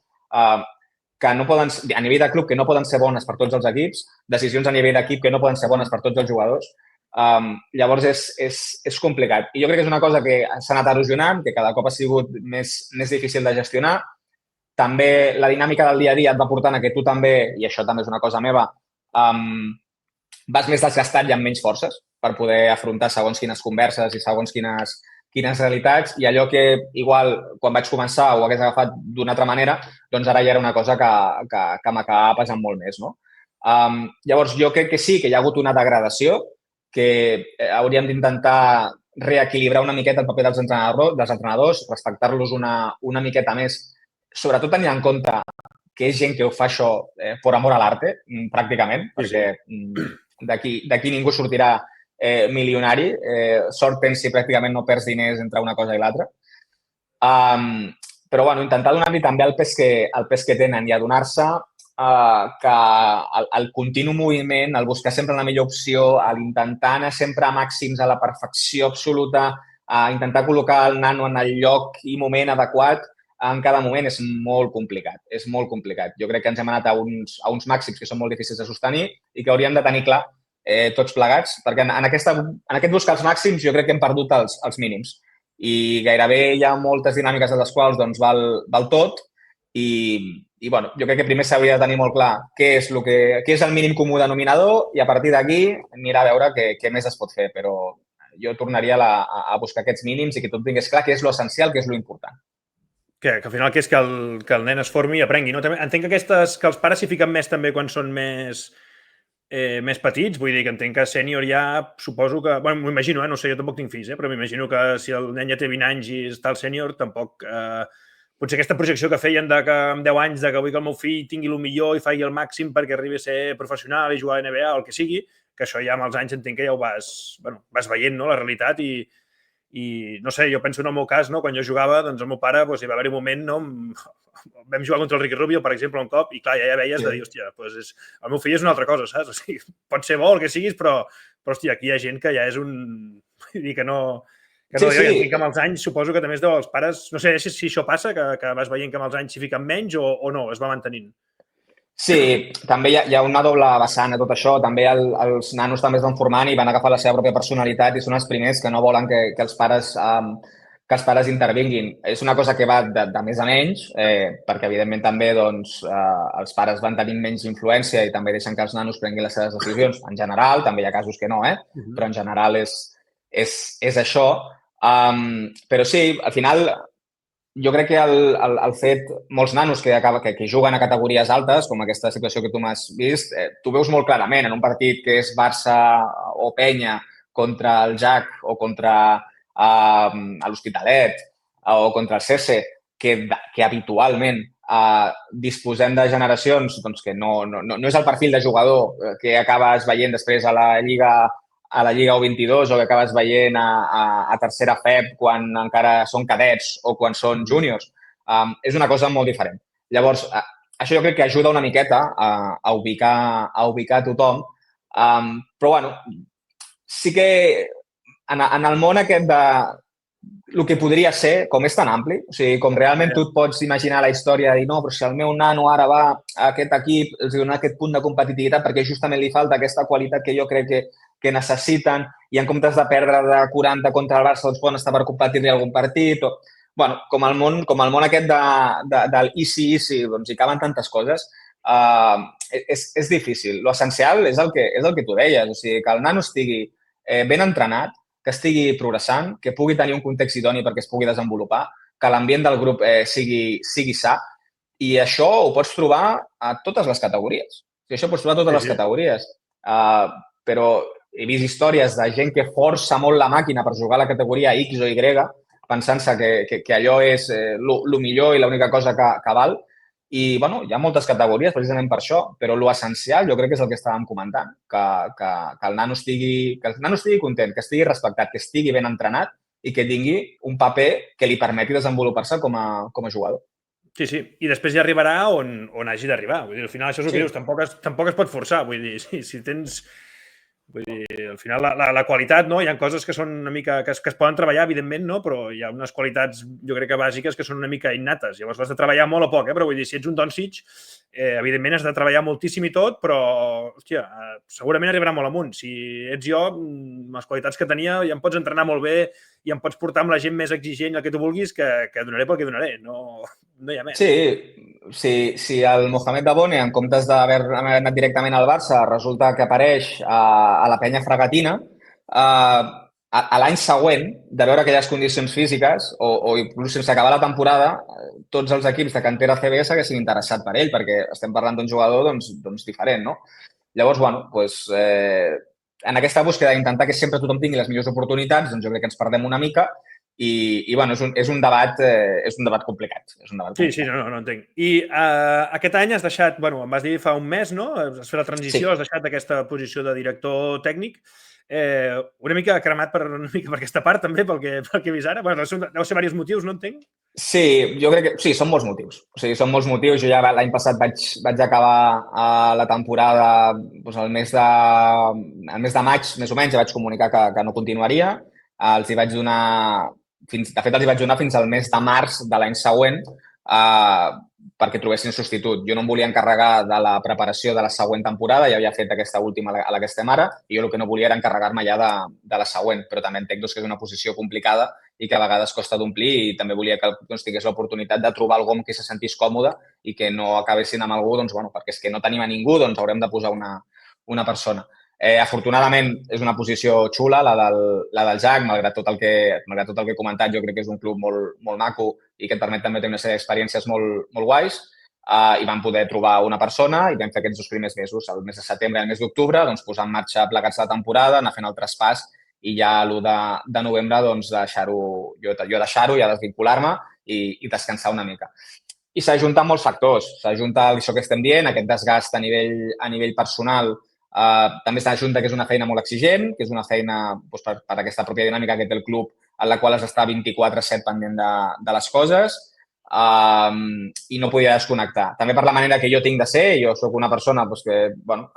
que no poden, a nivell de club que no poden ser bones per tots els equips, decisions a nivell d'equip que no poden ser bones per tots els jugadors Llavors és complicat. I jo crec que és una cosa que s'ha anat erosionant, que cada cop ha sigut més difícil de gestionar. També la dinàmica del dia a dia et va portant a que tu també, i això també és una cosa meva, vas més desgastat i amb menys forces per poder afrontar segons quines converses i segons quines realitats, i allò que igual quan vaig començar ho hagués agafat d'una altra manera, doncs ara ja era una cosa que m'acaba pesant molt més, no? Llavors, jo crec que sí, que hi ha hagut una degradació, que hauríem d'intentar reequilibrar una miqueta el paper dels entrenadors, respectar-los una miqueta més, sobretot tenint en compte que és gent que ho fa això per amor a l'arte, pràcticament, perquè d'aquí ningú sortirà milionari. Sort tens si pràcticament no perds diners entre una cosa i l'altra. Però bueno, intentar donar-li també el pes que tenen i adonar-se que el continu moviment, el buscar sempre la millor opció, l'intentar anar sempre a màxims, a la perfecció absoluta, a intentar col·locar el nano en el lloc i moment adequat en cada moment és molt complicat. És molt complicat. Jo crec que ens hem anat a uns màxims que són molt difícils de sostenir i que hauríem de tenir clar tots plegats, perquè en aquest buscar els màxims jo crec que hem perdut els mínims i gairebé hi ha moltes dinàmiques de les quals doncs, val tot i bueno, jo crec que primer s'hauria de tenir molt clar què és el mínim comú denominador i a partir d'aquí mirar a veure què més es pot fer, però jo tornaria a buscar aquests mínims i que tot tingués clar què és l'essencial, què és l'important. Que al final que és que el nen es formi i aprengui, no? També, entenc que els pares s'hi fiquen més també quan són més petits, vull dir que entenc que sènior ja suposo que... Bueno, m'ho imagino, no sé, jo tampoc tinc fills, però m'imagino que si el nen ja té 20 anys i està al sènior, tampoc... Potser aquesta projecció que feien de que amb 10 anys de que vull que el meu fill tingui el millor i faci el màxim perquè arribi a ser professional i jugar a NBA o el que sigui, que això ja amb els anys entenc que ja ho vas veient, no?, la realitat i no sé, jo penso en el meu cas, no? Quan jo jugava, doncs el meu pare hi va haver un moment, no? Vam jugar contra el Ricky Rubio, per exemple, un cop, i clar, ja veies de dir, hòstia, el meu fill és una altra cosa, saps? O sigui, pot ser bo el que siguis, però hòstia, aquí hi ha gent que ja és vull dir que no... Sí. I que amb els anys suposo que també es deu als pares... No sé si això passa, que vas veient que amb els anys s'hi fiquen menys o no, es va mantenint. Sí, també hi ha una doble vessant a tot això. També els nanos també es van formant i van agafar la seva pròpia personalitat i són els primers que no volen que els pares intervinguin. És una cosa que va de més a menys, perquè evidentment també doncs, els pares van tenint menys influència i també deixen que els nanos prenguin les seves decisions. En general, també hi ha casos que no, però en general és això. Però sí, al final jo crec que el fet, molts nanos que juguen a categories altes, com aquesta situació que tu m'has vist, tu veus molt clarament en un partit que és Barça o Penya contra el JAC o contra l'Hospitalet o contra el CESE, que habitualment disposem de generacions doncs, que no és el perfil de jugador que acabes veient després a la Lliga U22 o que acabes veient a tercera FEP quan encara són cadets o quan són júniors. És una cosa molt diferent. Llavors, això jo crec que ajuda una miqueta a ubicar tothom. Però, bueno, sí que en el món aquest de el que podria ser, com és tan ampli, o sigui, com realment tu et pots imaginar la història de dir, no, però si el meu nano ara va a aquest equip, els dona aquest punt de competitivitat perquè justament li falta aquesta qualitat que jo crec que necessiten i en comptes de perdre de 40 contra el Barça, doncs poden estar per competir-li algun partit. Bueno, com el món aquest del easy, doncs hi caben tantes coses. És difícil. L'essencial és el que tu deies, o sigui, que el nano estigui ben entrenat, que estigui progressant, que pugui tenir un context idoni perquè es pugui desenvolupar, que l'ambient del grup sigui sa, i això ho pots trobar a totes les categories. O sigui, això ho pots trobar a totes les categories. Però he vist històries de gent que força molt la màquina per jugar a la categoria X o Y, pensant-se que allò és el millor i l'única cosa que val. I, bueno, hi ha moltes categories precisament per això, però l'essencial jo crec que és el que estàvem comentant, que el nano estigui content, que estigui respectat, que estigui ben entrenat i que tingui un paper que li permeti desenvolupar-se com a jugador. Sí. I després ja arribarà on hagi d'arribar. Vull dir, al final això és el que dius, tampoc es pot forçar. Vull dir, si tens Vull dir, al final la qualitat, no? Hi ha coses que són una mica, que es poden treballar, evidentment, no? Però hi ha unes qualitats, jo crec que bàsiques, que són una mica innates. Llavors l'has de treballar molt o poc, però vull dir, si ets un Doncic, evidentment has de treballar moltíssim i tot, però, hòstia, segurament arribarà molt amunt. Si ets jo, amb les qualitats que tenia, ja em pots entrenar molt bé i em pots portar amb la gent més exigent, el que tu vulguis, que donaré pel que donaré. No hi ha més. Sí, si el Mohamed Dabone, en comptes d'haver anat directament al Barça, resulta que apareix a la penya Fragatina, a l'any següent, de veure aquelles condicions físiques, o inclús sense acabar la temporada, tots els equips de cantera CB s'haguessin interessat per ell, perquè estem parlant d'un jugador doncs diferent, no? Llavors, bueno, doncs, en aquesta búsqueda d'intentar que sempre tothom tingui les millors oportunitats, doncs jo crec que ens perdem una mica i bueno, és un debat complicat. És un debat complicat. Sí, no entenc. I aquest any has deixat, bueno, em vas dir fa un mes, no? Has fet la transició, has deixat aquesta posició de director tècnic. Una mica cremat per aquesta part, també, pel que he vist ara. Bueno, deu ser diversos motius, no entenc? Sí, jo crec que sí, són molts motius. O sigui, són molts motius. Jo ja l'any passat vaig acabar la temporada doncs, el mes de maig, més o menys, ja vaig comunicar que no continuaria. Els hi vaig donar de fet, els hi vaig donar fins al mes de març de l'any següent perquè trobessin substitut. Jo no em volia encarregar de la preparació de la següent temporada, ja havia fet aquesta última a la que estem ara, i jo el que no volia era encarregar-me ja de la següent, però també entenc que és una posició complicada i que a vegades costa d'omplir i també volia que tingués l'oportunitat de trobar algú amb qui se sentís còmode i que no acabessin amb algú, doncs, bueno, perquè és que no tenim a ningú, doncs haurem de posar una persona. Afortunadament, és una posició xula, la del JAC, malgrat tot el que he comentat, jo crec que és un club molt maco i que et permet també tenir una sèrie d'experiències molt guais. I vam poder trobar una persona i vam fer aquests 2 primers mesos, el mes de setembre i el mes d'octubre, doncs, posar en marxa plegats la temporada, anar fent el traspàs i ja l'1 de novembre doncs, deixar-ho, ja desvincular-me i descansar una mica. I s'ha ajuntat molts factors. S'ajunta això que estem dient, aquest desgast a nivell personal. També s'ajunta que és una feina molt exigent, que és una feina doncs, per aquesta pròpia dinàmica que té el club en la qual has d'estar 24/7 pendent de les coses i no podia desconnectar. També per la manera que jo tinc de ser, jo sóc una persona doncs, que bueno,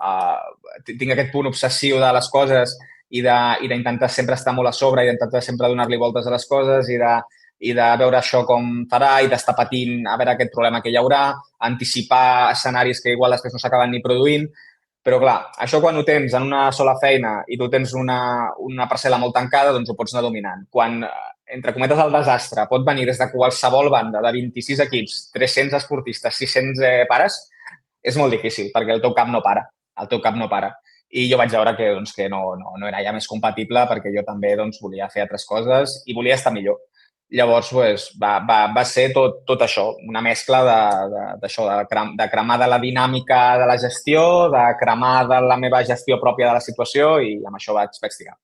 tinc aquest punt obsessiu de les coses i d'intentar sempre estar molt a sobre i d'intentar sempre donar-li voltes a les coses i de veure això com farà i d'estar patint a veure aquest problema que hi haurà, anticipar escenaris que igual després no s'acaben ni produint. Però, clar, això quan ho tens en una sola feina i tu tens una parcel·la molt tancada, doncs ho pots anar dominant. Quan, entre cometes, el desastre pot venir des de qualsevol banda, de 26 equips, 300 esportistes, 600 pares, és molt difícil, perquè el teu cap no para. El teu cap no para. I jo vaig veure que no era ja més compatible perquè jo també volia fer altres coses i volia estar millor. Llavors, va ser tot això, una mescla d'això, de cremar de la dinàmica de la gestió, de cremar de la meva gestió pròpia de la situació i amb això vaig tirar.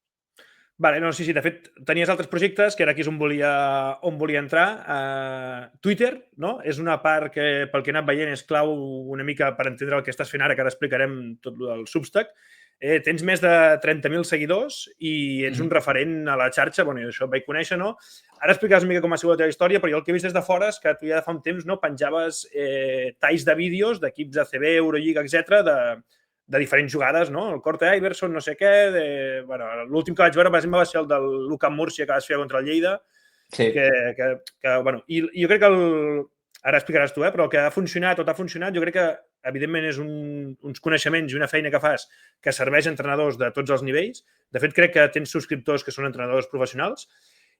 Vale, no, sí, de fet, tenies altres projectes, que era aquí és on volia entrar. Twitter, no? És una part que, pel que he anat veient, és clau una mica per entendre el que estàs fent ara, que ara explicarem tot el Substack. Tens més de 30.000 seguidors i ets un referent a la xarxa. Bueno, jo això ho vaig conèixer, no? Ara explicaràs una mica com ha sigut la teva història, però jo el que he vist des de fora és que tu ja de fa un temps penjaves talls de vídeos d'equips ACB, Eurolliga, etc de diferents jugades, no? El Corte Iverson, no sé què... Bueno, l'últim que vaig veure, per exemple, va ser el del Luka Múrcia que vas fer contra el Lleida. Sí. Bueno, i jo crec que ara explicaràs tu, però el que ha funcionat, tot ha funcionat, jo crec que, evidentment, és uns coneixements i una feina que fas que serveix a entrenadors de tots els nivells. De fet, crec que tens subscriptors que són entrenadors professionals.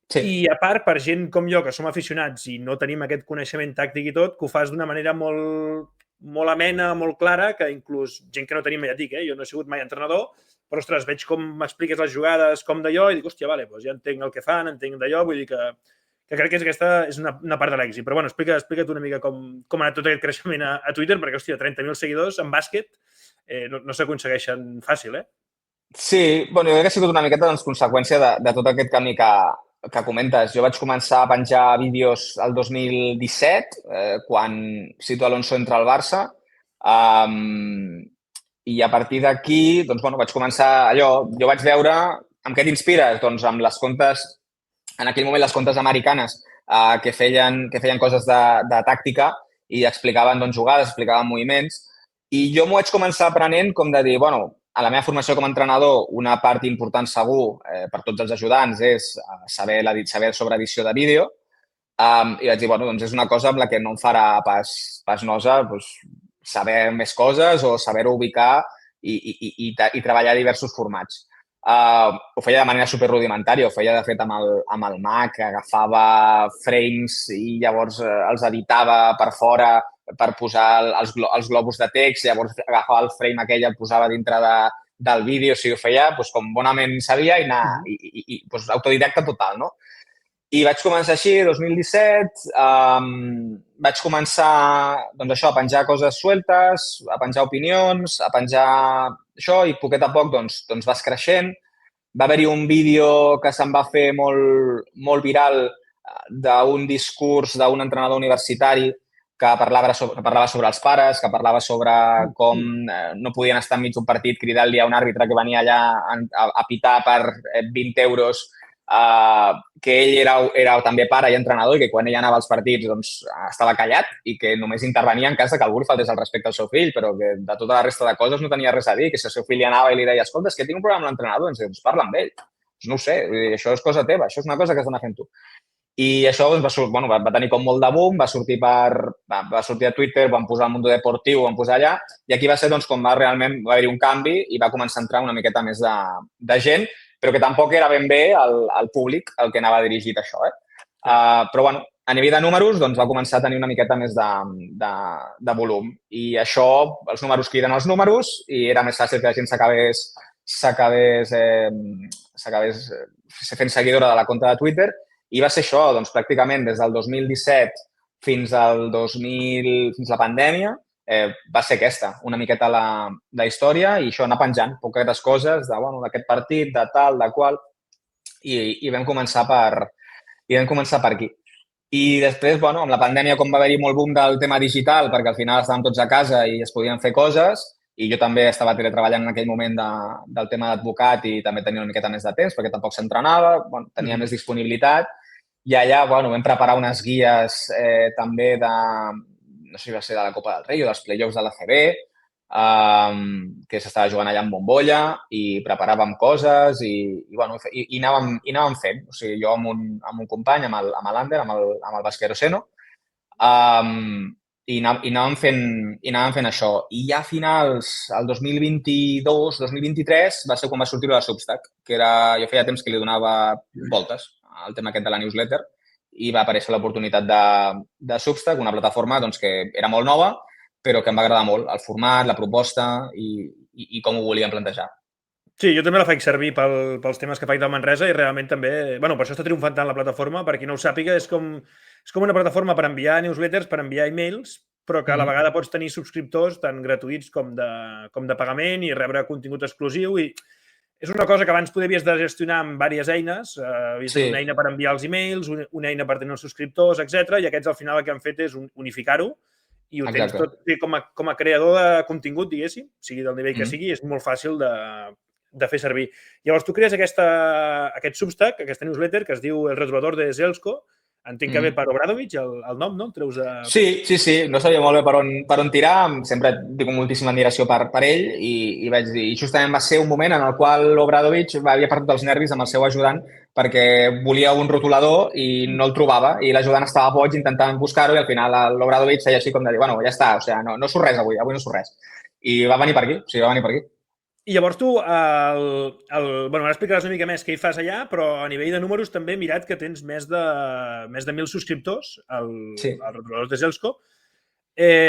Sí. I, a part, per gent com jo, que som aficionats i no tenim aquest coneixement tàctic i tot, que ho fas d'una manera molt amena, molt clara, que inclús gent que no tenim, ja et dic, jo no he sigut mai entrenador, però, ostres, veig com m'expliques les jugades, com d'allò, i dic, hòstia, vale, doncs ja entenc el que fan, entenc d'allò, vull dir que crec que aquesta és una part de l'èxit. Però, bueno, explica't una mica com ha anat tot aquest creixement a Twitter, perquè, hòstia, 30.000 seguidors en bàsquet no s'aconsegueixen fàcil, Sí, bueno, jo crec que ha sigut una miqueta conseqüència de tot aquest camí que comentes. Jo vaig començar a penjar vídeos el 2017, quan Sito Alonso entra al Barça, i a partir d'aquí, doncs, bueno, vaig començar allò. Jo vaig veure amb què t'inspires, doncs, amb les comptes, en aquell moment les comptes americanes que feien coses de tàctica i explicaven doncs, jugades, explicaven moviments, i jo m'ho vaig començar aprenent com de dir, bueno, a la meva formació com a entrenador, una part important segur per tots els ajudants és saber sobre edició de vídeo. I vaig dir, bueno, doncs és una cosa amb la que no em farà pas nosa saber més coses o saber-ho ubicar i treballar diversos formats. Ho feia de manera super rudimentària, ho feia de fet amb el Mac, agafava frames i llavors els editava per fora per posar els globus de text, llavors agafava el frame aquell i el posava dintre del vídeo, o sigui, ho feia doncs, com bonament sabia i autodidacta total, no? I vaig començar així, 2017, vaig començar doncs això, a penjar coses sueltes, a penjar opinions, a penjar això i poquet a poc doncs vas creixent. Va haver-hi un vídeo que se'n va fer molt viral d'un discurs d'un entrenador universitari que parlava sobre els pares, que parlava sobre com no podien estar enmig d'un partit cridant-li a un àrbitre que venia allà a pitar per 20 euros, que ell era també pare i entrenador i que quan ell anava als partits doncs, estava callat i que només intervenia en cas que algú li faltés el respecte al seu fill, però que de tota la resta de coses no tenia res a dir, que si el seu fill hi anava i li deia escolta, és que tinc un problema amb l'entrenador, doncs parla amb ell. No ho sé, això és cosa teva, això és una cosa que has d'anar fent tu. I això doncs, va tenir com molt de boom, va sortir a Twitter, vam posar al Mundo Deportiu, vam posar allà, i aquí va ser doncs, com realment va haver-hi un canvi i va començar a entrar una miqueta més de gent, però que tampoc era ben bé el públic el que anava dirigit això. Però bueno, a nivell de números doncs, va començar a tenir una miqueta més de volum. I això, els números criden els números i era més fàcil que la gent s'acabés fent seguidora de la compte de Twitter. I va ser això, doncs, pràcticament des del 2017 fins la pandèmia, va ser aquesta, una miqueta la història i això, anar penjant poquetes coses d'aquest partit, de tal, de qual, i vam començar per aquí. I després, amb la pandèmia, com va haver-hi molt boom del tema digital, perquè al final estàvem tots a casa i es podien fer coses, i jo també estava teletreballant en aquell moment del tema d'advocat i també tenia una miqueta més de temps perquè tampoc s'entrenava, tenia més disponibilitat i allà vam preparar unes guies també no sé si va ser de la Copa del Rei o dels play-offs de l'ACB, que s'estava jugant allà en bombolla i preparàvem coses i anàvem fent. O sigui, jo amb un company, amb l'Ander, amb el Vasquero Seno, i anàvem fent això. I ja a finals, el 2022-2023, va ser quan va sortir la Substack, que jo feia temps que li donava voltes al tema aquest de la newsletter i va aparèixer l'oportunitat de Substack, una plataforma que era molt nova, però que em va agradar molt, el format, la proposta i com ho volíem plantejar. Sí, jo també la faig servir pels temes que faig del Manresa i realment també... per això està triomfant tant la plataforma, per qui no ho sàpiga, és com una plataforma per enviar newsletters, per enviar e-mails, però que a la vegada pots tenir subscriptors tant gratuïts com de pagament i rebre contingut exclusiu. I és una cosa que abans havies de gestionar amb diverses eines. Havies de tenir una eina per enviar els e-mails, una eina per tenir els subscriptors, etc. I aquests al final el que han fet és unificar-ho i ho tens tot com a creador de contingut, diguéssim, sigui del nivell que sigui, és molt fàcil de fer servir. Llavors, tu crees aquest Substack, aquesta newsletter, que es diu El Retrolador de Zelsko. Entenc que ve per Obradovic, el nom, no? Treus de... Sí. No sabia molt bé per on tirar. Sempre tinc moltíssima admiració per ell i vaig dir... I justament va ser un moment en el qual Obradovic havia perdut els nervis amb el seu ajudant perquè volia un rotulador i no el trobava i l'ajudant estava boig intentant buscar-ho i al final l'Obradovic feia així com de dir, ja està, o sigui, no surt res avui no surt res. I va venir per aquí, I llavors tu, ara explicaràs una mica més què hi fas allà, però a nivell de números també he mirat que tens més de 1.000 subscriptors al Retrolador de Zelsko.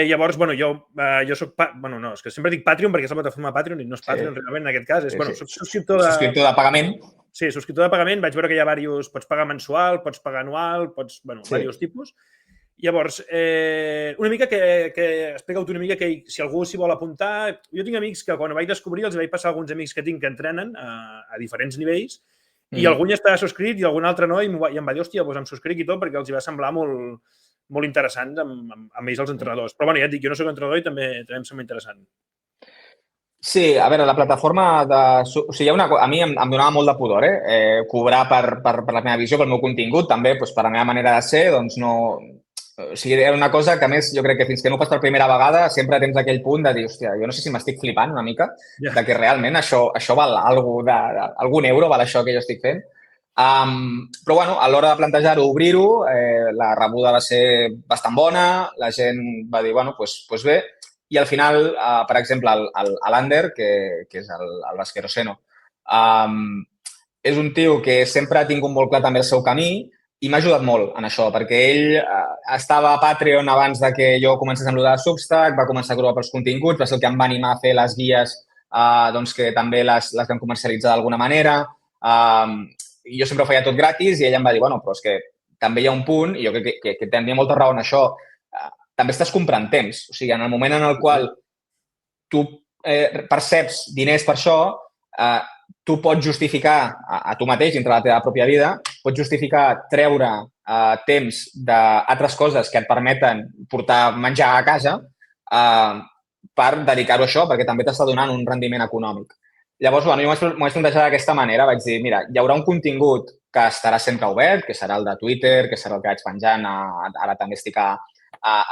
Llavors, jo soc... és que sempre dic Patreon perquè és la plataforma Patreon i no és Patreon realment en aquest cas. Soc subscriptor de... Subscriptor de pagament. Sí, subscriptor de pagament. Vaig veure que hi ha diversos... Pots pagar mensual, pots pagar anual, diversos tipus. Llavors, una mica explica-ho una mica que si algú s'hi vol apuntar... Jo tinc amics que quan ho vaig descobrir els vaig passar alguns amics que tinc que entrenen a diferents nivells i algun ja estava subscrit i algun altre no i em va dir, hòstia, doncs em subscric i tot perquè els hi va semblar molt interessant amb ells els entrenadors. Però ja et dic, jo no soc entrenador i també em sembla interessant. Sí, a veure, la plataforma o sigui, a mi em donava molt de pudor, cobrar per la meva visió, pel meu contingut, també per la meva manera de ser, doncs no O sigui, era una cosa que, a més, jo crec que fins que no ho fas per primera vegada sempre tens aquell punt de dir, hòstia, jo no sé si m'estic flipant una mica, de que realment això val algun euro, val això que jo estic fent. Però, bueno, a l'hora de plantejar-ho, obrir-ho, la rebuda va ser bastant bona, la gent va dir, bueno, doncs bé, i al final, per exemple, l'Ander, que és el Vasqueroseno, és un tio que sempre ha tingut molt clar també el seu camí i m'ha ajudat molt en això, perquè ell estava a Patreon abans de que jo comencés amb el de Substack, va començar a gravar pels continguts, va ser el que em va animar a fer les guies doncs que també les vam comercialitzar d'alguna manera. I jo sempre ho feia tot gratis i ella em va dir, bueno, però és que també hi ha un punt, i jo crec que tenia molta raó en això, també estàs comprant temps. O sigui, en el moment en el qual tu perceps diners per això, tu pots justificar a tu mateix, dintre la teva pròpia vida, pots justificar treure temps d'altres coses que et permeten portar menjar a casa per dedicar-ho a això, perquè també t'està donant un rendiment econòmic. Llavors, bueno, jo m'ho vaig plantejar d'aquesta manera. Vaig dir, mira, hi haurà un contingut que estarà sempre obert, que serà el de Twitter, que serà el que vaig penjant, ara també estic a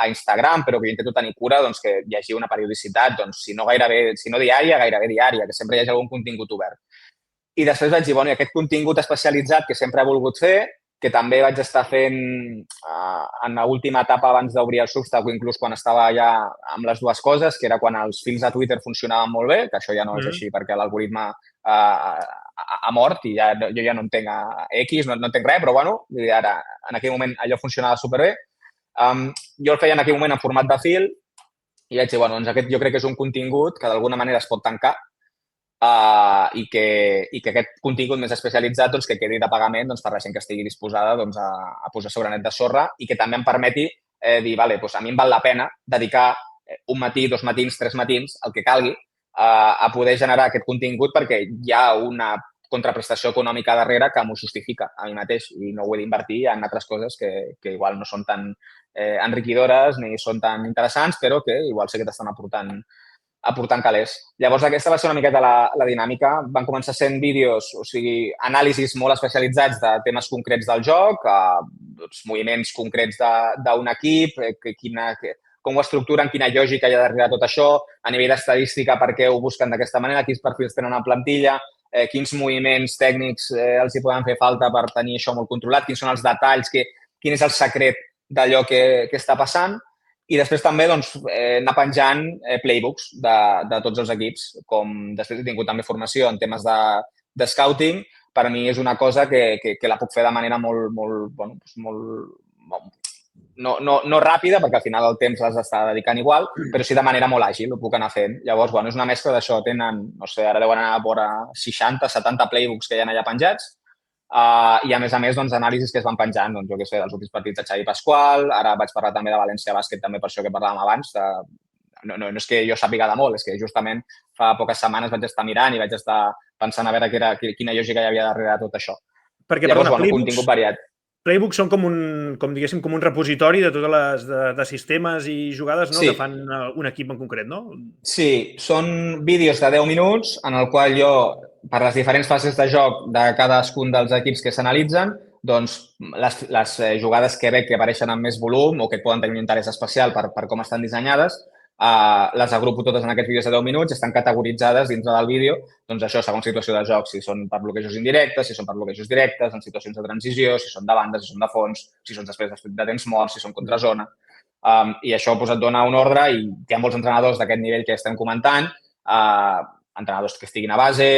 Instagram, però que jo intento tenir cura doncs, que hi hagi una periodicitat, doncs, si no diària, gairebé diària, que sempre hi hagi algun contingut obert. I després vaig dir, bueno, i aquest contingut especialitzat que sempre he volgut fer, que també vaig estar fent en l'última etapa abans d'obrir el Substack, o inclús quan estava ja amb les dues coses, que era quan els fils de Twitter funcionaven molt bé, que això ja no és així perquè l'algoritme ha mort i jo ja no entenc X, no entenc res, però bueno, ara, en aquell moment allò funcionava superbé. Jo el feia en aquell moment en format de fil i vaig dir, bueno, doncs aquest jo crec que és un contingut que d'alguna manera es pot tancar i que aquest contingut més especialitzat doncs, que quedi de pagament doncs, per la gent que estigui disposada doncs, a posar sobre net de sorra i que també em permeti dir, vale, doncs a mi em val la pena dedicar un matí, 2 matins, 3 matins, el que calgui, a poder generar aquest contingut perquè hi ha una contraprestació econòmica darrere que m'ho justifica a mi mateix i no ho he d'invertir en altres coses que igual no són tan enriquidores ni són tan interessants, però que igual sé que t'estan aportant calés. Llavors, aquesta va ser una miqueta la dinàmica. Van començar sent vídeos, o sigui, anàlisis molt especialitzats de temes concrets del joc, moviments concrets d'un equip, com ho estructuren, quina lògica hi ha darrere tot això, a nivell d'estadística, per què ho busquen d'aquesta manera, quins perfils tenen a plantilla, quins moviments tècnics els hi poden fer falta per tenir això molt controlat, quins són els detalls, quin és el secret d'allò que està passant. I després també doncs, anar penjant playbooks de tots els equips. Com després he tingut també formació en temes de scouting, per a mi és una cosa que la puc fer de manera no ràpida, perquè al final el temps l'has d'estar dedicant igual, però sí de manera molt àgil, ho puc anar fent. Llavors, bueno, és una mescla d'això. Tenen, no sé, ara deuen anar a vora 60, 70 playbooks que hi ha allà penjats, i a més, doncs, anàlisis que es van penjant, doncs, jo què sé, dels últims partits de Xavi Pasqual, ara vaig parlar també de València Bàsquet, també per això que parlàvem abans, no és que jo sàpiga de molt, és que justament fa poques setmanes vaig estar mirant i vaig estar pensant a veure quina lògica hi havia darrere de tot això. Perquè, llavors, perdona, bueno, contingut variat. Playbooks són com un repositori de totes les de sistemes i jugades, no? Sí. Que fan un equip en concret, no? Sí, són vídeos de 10 minuts en el qual jo, per les diferents fases de joc de cadascun dels equips que s'analitzen, doncs les jugades que veig que apareixen amb més volum o que poden tenir un interès especial per com estan dissenyades, les agrupo totes en aquests vídeos de 10 minuts, estan categoritzades dintre del vídeo, doncs això, segons situació de joc, si són per bloquejos indirectes, si són per bloquejos directes, en situacions de transició, si són de banda, si són de fons, si són després de temps mort, si són contra zona. I això et dona un ordre i hi ha molts entrenadors d'aquest nivell que estem comentant, entrenadors que estiguin a base,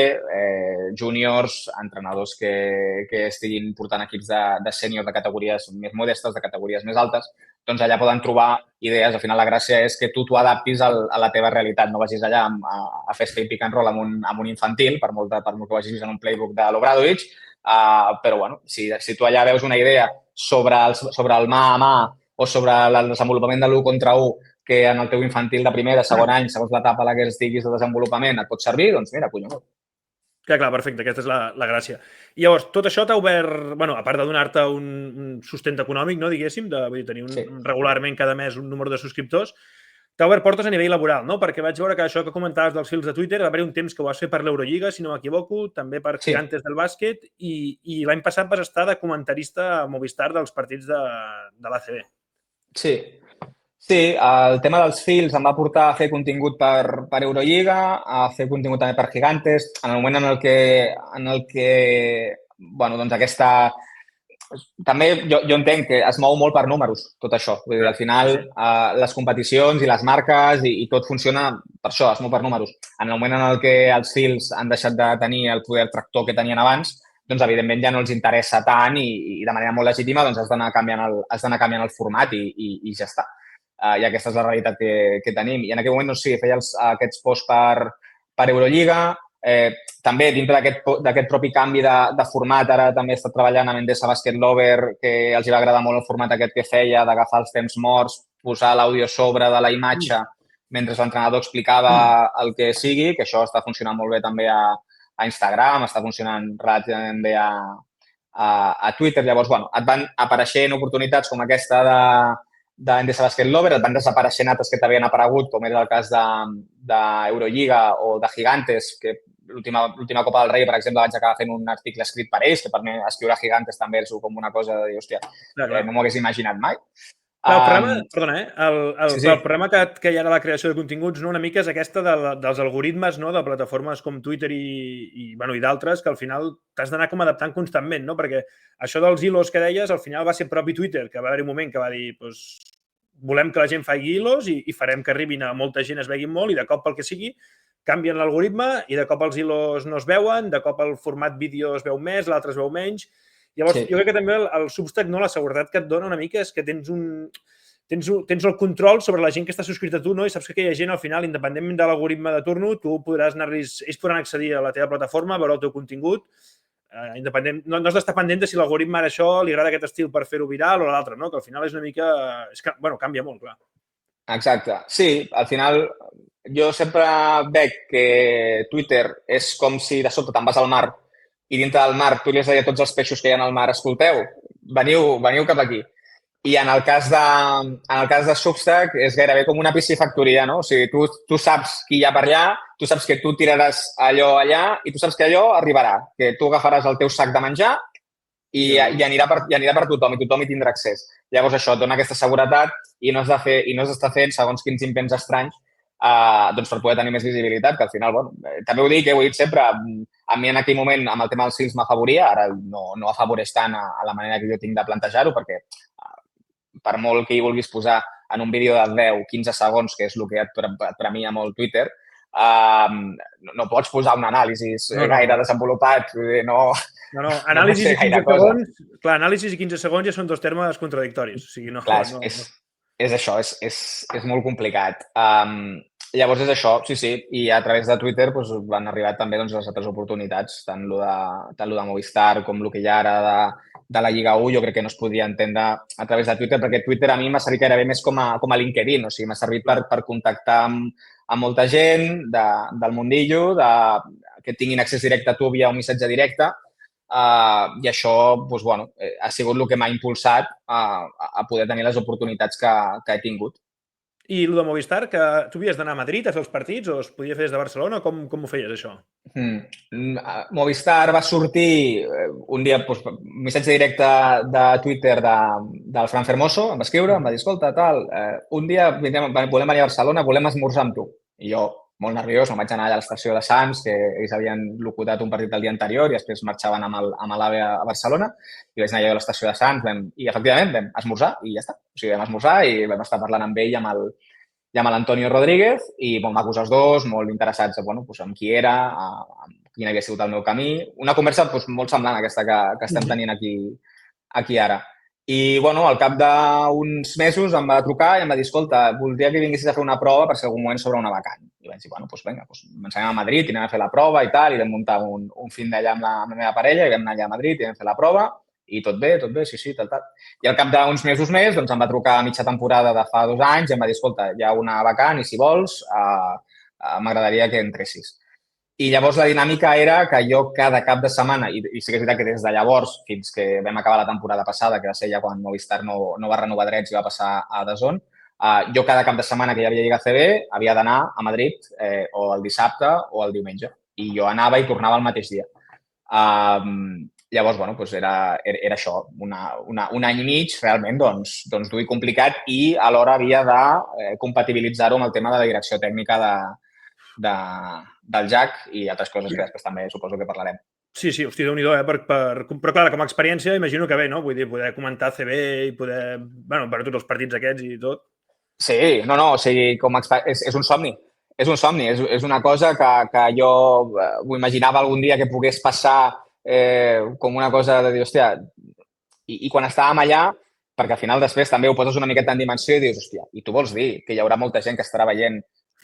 júniors, entrenadors que estiguin portant equips de sènior de categories més modestes, de categories més altes, doncs allà poden trobar idees. Al final la gràcia és que tu t'ho adaptis a la teva realitat, no vagis allà a fer stay pick and roll amb un infantil, per molt que vagis en un playbook de l'Obradovic, però bueno, si tu allà veus una idea sobre el mà a mà o sobre el desenvolupament de l'1 contra 1 que en el teu infantil de primer, de segon any, segons l'etapa a la que estiguis de desenvolupament, et pot servir, doncs mira, collonut. Clar, perfecte, aquesta és la gràcia. I llavors, tot això t'ha obert, bueno, a part de donar-te un sustent econòmic, no, diguéssim, de tenir regularment cada mes un número de subscriptors, t'ha obert portes a nivell laboral, no? Perquè vaig veure que això que comentaves dels fils de Twitter va haver un temps que ho vas fer per l'Eurolliga, si no m'equivoco, també per Gigantes del bàsquet, i l'any passat vas estar de comentarista a Movistar dels partits de l'ACB. Sí, sí, el tema dels fils em va portar a fer contingut per Eurolliga, a fer contingut també per Gigantes, en el moment en el que bueno, doncs aquesta també jo entenc que es mou molt per números, tot això. Vull dir, al final, Sí, sí. les competicions i les marques i tot funciona per això, es mou per números. En el moment en el que els fils han deixat de tenir el poder tractor que tenien abans, doncs, evidentment, ja no els interessa tant i de manera molt legítima doncs, has d'anar canviant el format i ja està. I aquesta és la realitat que tenim. I en aquell moment, doncs, sí, feia aquests posts per Eurolliga. També, dintre d'aquest propi canvi de format, ara també he estat treballant amb Endesa Basket Lover, que els va agradar molt el format aquest que feia, d'agafar els temps morts, posar l'àudio sobre de la imatge mentre l'entrenador explicava el que sigui, que això està funcionant molt bé també a Instagram, està funcionant relativament bé a Twitter. Llavors, bueno, et van apareixent oportunitats com aquesta d'Endesa Basket Lover, et van desapareixent altres que t'havien aparegut, com era el cas d'Eurolliga o de Gigantes, que l'última Copa del Rei, per exemple, vaig acabar fent un article escrit per ells, que per mi escriure Gigantes també és com una cosa de dir, hòstia, no m'ho hagués imaginat mai. Clar, el problema, perdona, Sí. el problema que hi ha a la creació de continguts una mica és aquesta dels algoritmes de plataformes com Twitter i d'altres, que al final t'has d'anar com adaptant constantment, no? Perquè això dels hilos que deies, al final va ser propi Twitter, que va haver un moment que va dir volem que la gent faci hilos i farem que arribin a molta gent, es veguin molt, i de cop pel que sigui canvien l'algoritme i de cop els hilos no es veuen, de cop el format vídeo es veu més, l'altre es veu menys. Llavors, jo crec que també el Substack, la seguretat que et dona una mica és que tens el control sobre la gent que està subscrita a tu, no? I saps que aquella gent, al final, independentment de l'algoritme de turno, tu podràs ells podran accedir a la teva plataforma, veure el teu contingut, independent, no has d'estar pendent de si l'algoritme ara això li agrada aquest estil per fer-ho viral o l'altre, no? Que al final és una mica... canvia molt, clar. Exacte. Sí, al final jo sempre veig que Twitter és com si de sobte te'n vas al mar i dintre del mar tu li has de dir a tots els peixos que hi ha al mar, escolteu, veniu cap aquí. I en el cas de Substack és gairebé com una piscifactoria, no? O sigui, tu saps qui hi ha per allà, tu saps que tu tiraràs allò allà i tu saps que allò arribarà, que tu agafaràs el teu sac de menjar i anirà per tothom i tothom hi tindrà accés. Llavors això et dona aquesta seguretat i no has d'estar fent segons quins invents estranys doncs per poder tenir més visibilitat, que al final, bueno, també ho dic, ho he dit sempre, a mi en aquell moment amb el tema dels fils m'afavoria, ara no afavoreix tant a la manera que jo tinc de plantejar-ho, perquè per molt que hi vulguis posar en un vídeo de 10-15 segons, que és el que et premia molt Twitter, no pots posar un anàlisi gaire desenvolupat. No, anàlisis i 15 segons... Clar, anàlisis i 15 segons ja són dos termes contradictoris. O sigui, clar, és això, és molt complicat. Llavors és això, sí, i a través de Twitter doncs, van arribar també doncs, les altres oportunitats, tant el de Movistar com el que hi ha ara de la Lliga 1, jo crec que no es podia entendre a través de Twitter, perquè Twitter a mi m'ha servit gairebé més com a LinkedIn, o sigui, m'ha servit per contactar amb molta gent del mundillo, que tinguin accés directe a tu via un missatge directe, i això doncs, bueno, ha sigut el que m'ha impulsat a poder tenir les oportunitats que he tingut. I el de Movistar, que tu havies d'anar a Madrid a fer els partits o es podia fer des de Barcelona? Com ho feies, això? Movistar va sortir un dia, doncs, missatge directe de Twitter del Fran Fermoso, em va escriure, em va dir, escolta, un dia volem venir a Barcelona, volem esmorzar amb tu. I jo, molt nerviós, me'n vaig anar allà a l'estació de Sants, que ells havien locutat un partit el dia anterior i després marxaven amb l'AVE a Barcelona, i vaig anar allà a l'estació de Sants i efectivament vam esmorzar i ja està. O sigui, vam esmorzar i vam estar parlant amb ell i amb l'Antonio Rodríguez i molt macos els dos, molt interessats amb qui era, quin havia sigut el meu camí. Una conversa molt semblant a aquesta que estem tenint aquí ara. I, al cap d'uns mesos em va trucar i em va dir, escolta, voldria que vinguessis a fer una prova per si algun moment s'obre una vacant. I vaig dir, vinga, ens anem a Madrid i anem a fer la prova i tal, i vam muntar un fin d'allà amb la meva parella i vam anar allà a Madrid i vam fer la prova i tot bé, sí, tal. I al cap d'uns mesos més em va trucar a mitja temporada de fa 2 anys i em va dir, escolta, hi ha una vacant i si vols m'agradaria que entressis. I llavors la dinàmica era que jo cada cap de setmana, i sí que és veritat que des de llavors fins que vam acabar la temporada passada, que va ser ja quan Movistar no va renovar drets i va passar a DAZN, jo cada cap de setmana que hi havia Lliga CB havia d'anar a Madrid o el dissabte o el diumenge. I jo anava i tornava el mateix dia. Llavors, bueno, doncs era això, un any i mig realment dur i complicat i alhora havia de compatibilitzar-ho amb el tema de la direcció tècnica del Jack i altres coses que després també suposo que parlarem. Sí, hosti, Déu-n'hi-do, però clar, com a experiència imagino que bé, no? Vull dir, poder comentar CB i poder... Bueno, per tots els partits aquests i tot. Sí, no, o sigui, és un somni. És un somni, és una cosa que jo m'ho imaginava algun dia que pogués passar com una cosa de dir, hòstia, i quan estàvem allà, perquè al final després també ho poses una miqueta en dimensió i dius, hòstia, i tu vols dir que hi haurà molta gent que estarà veient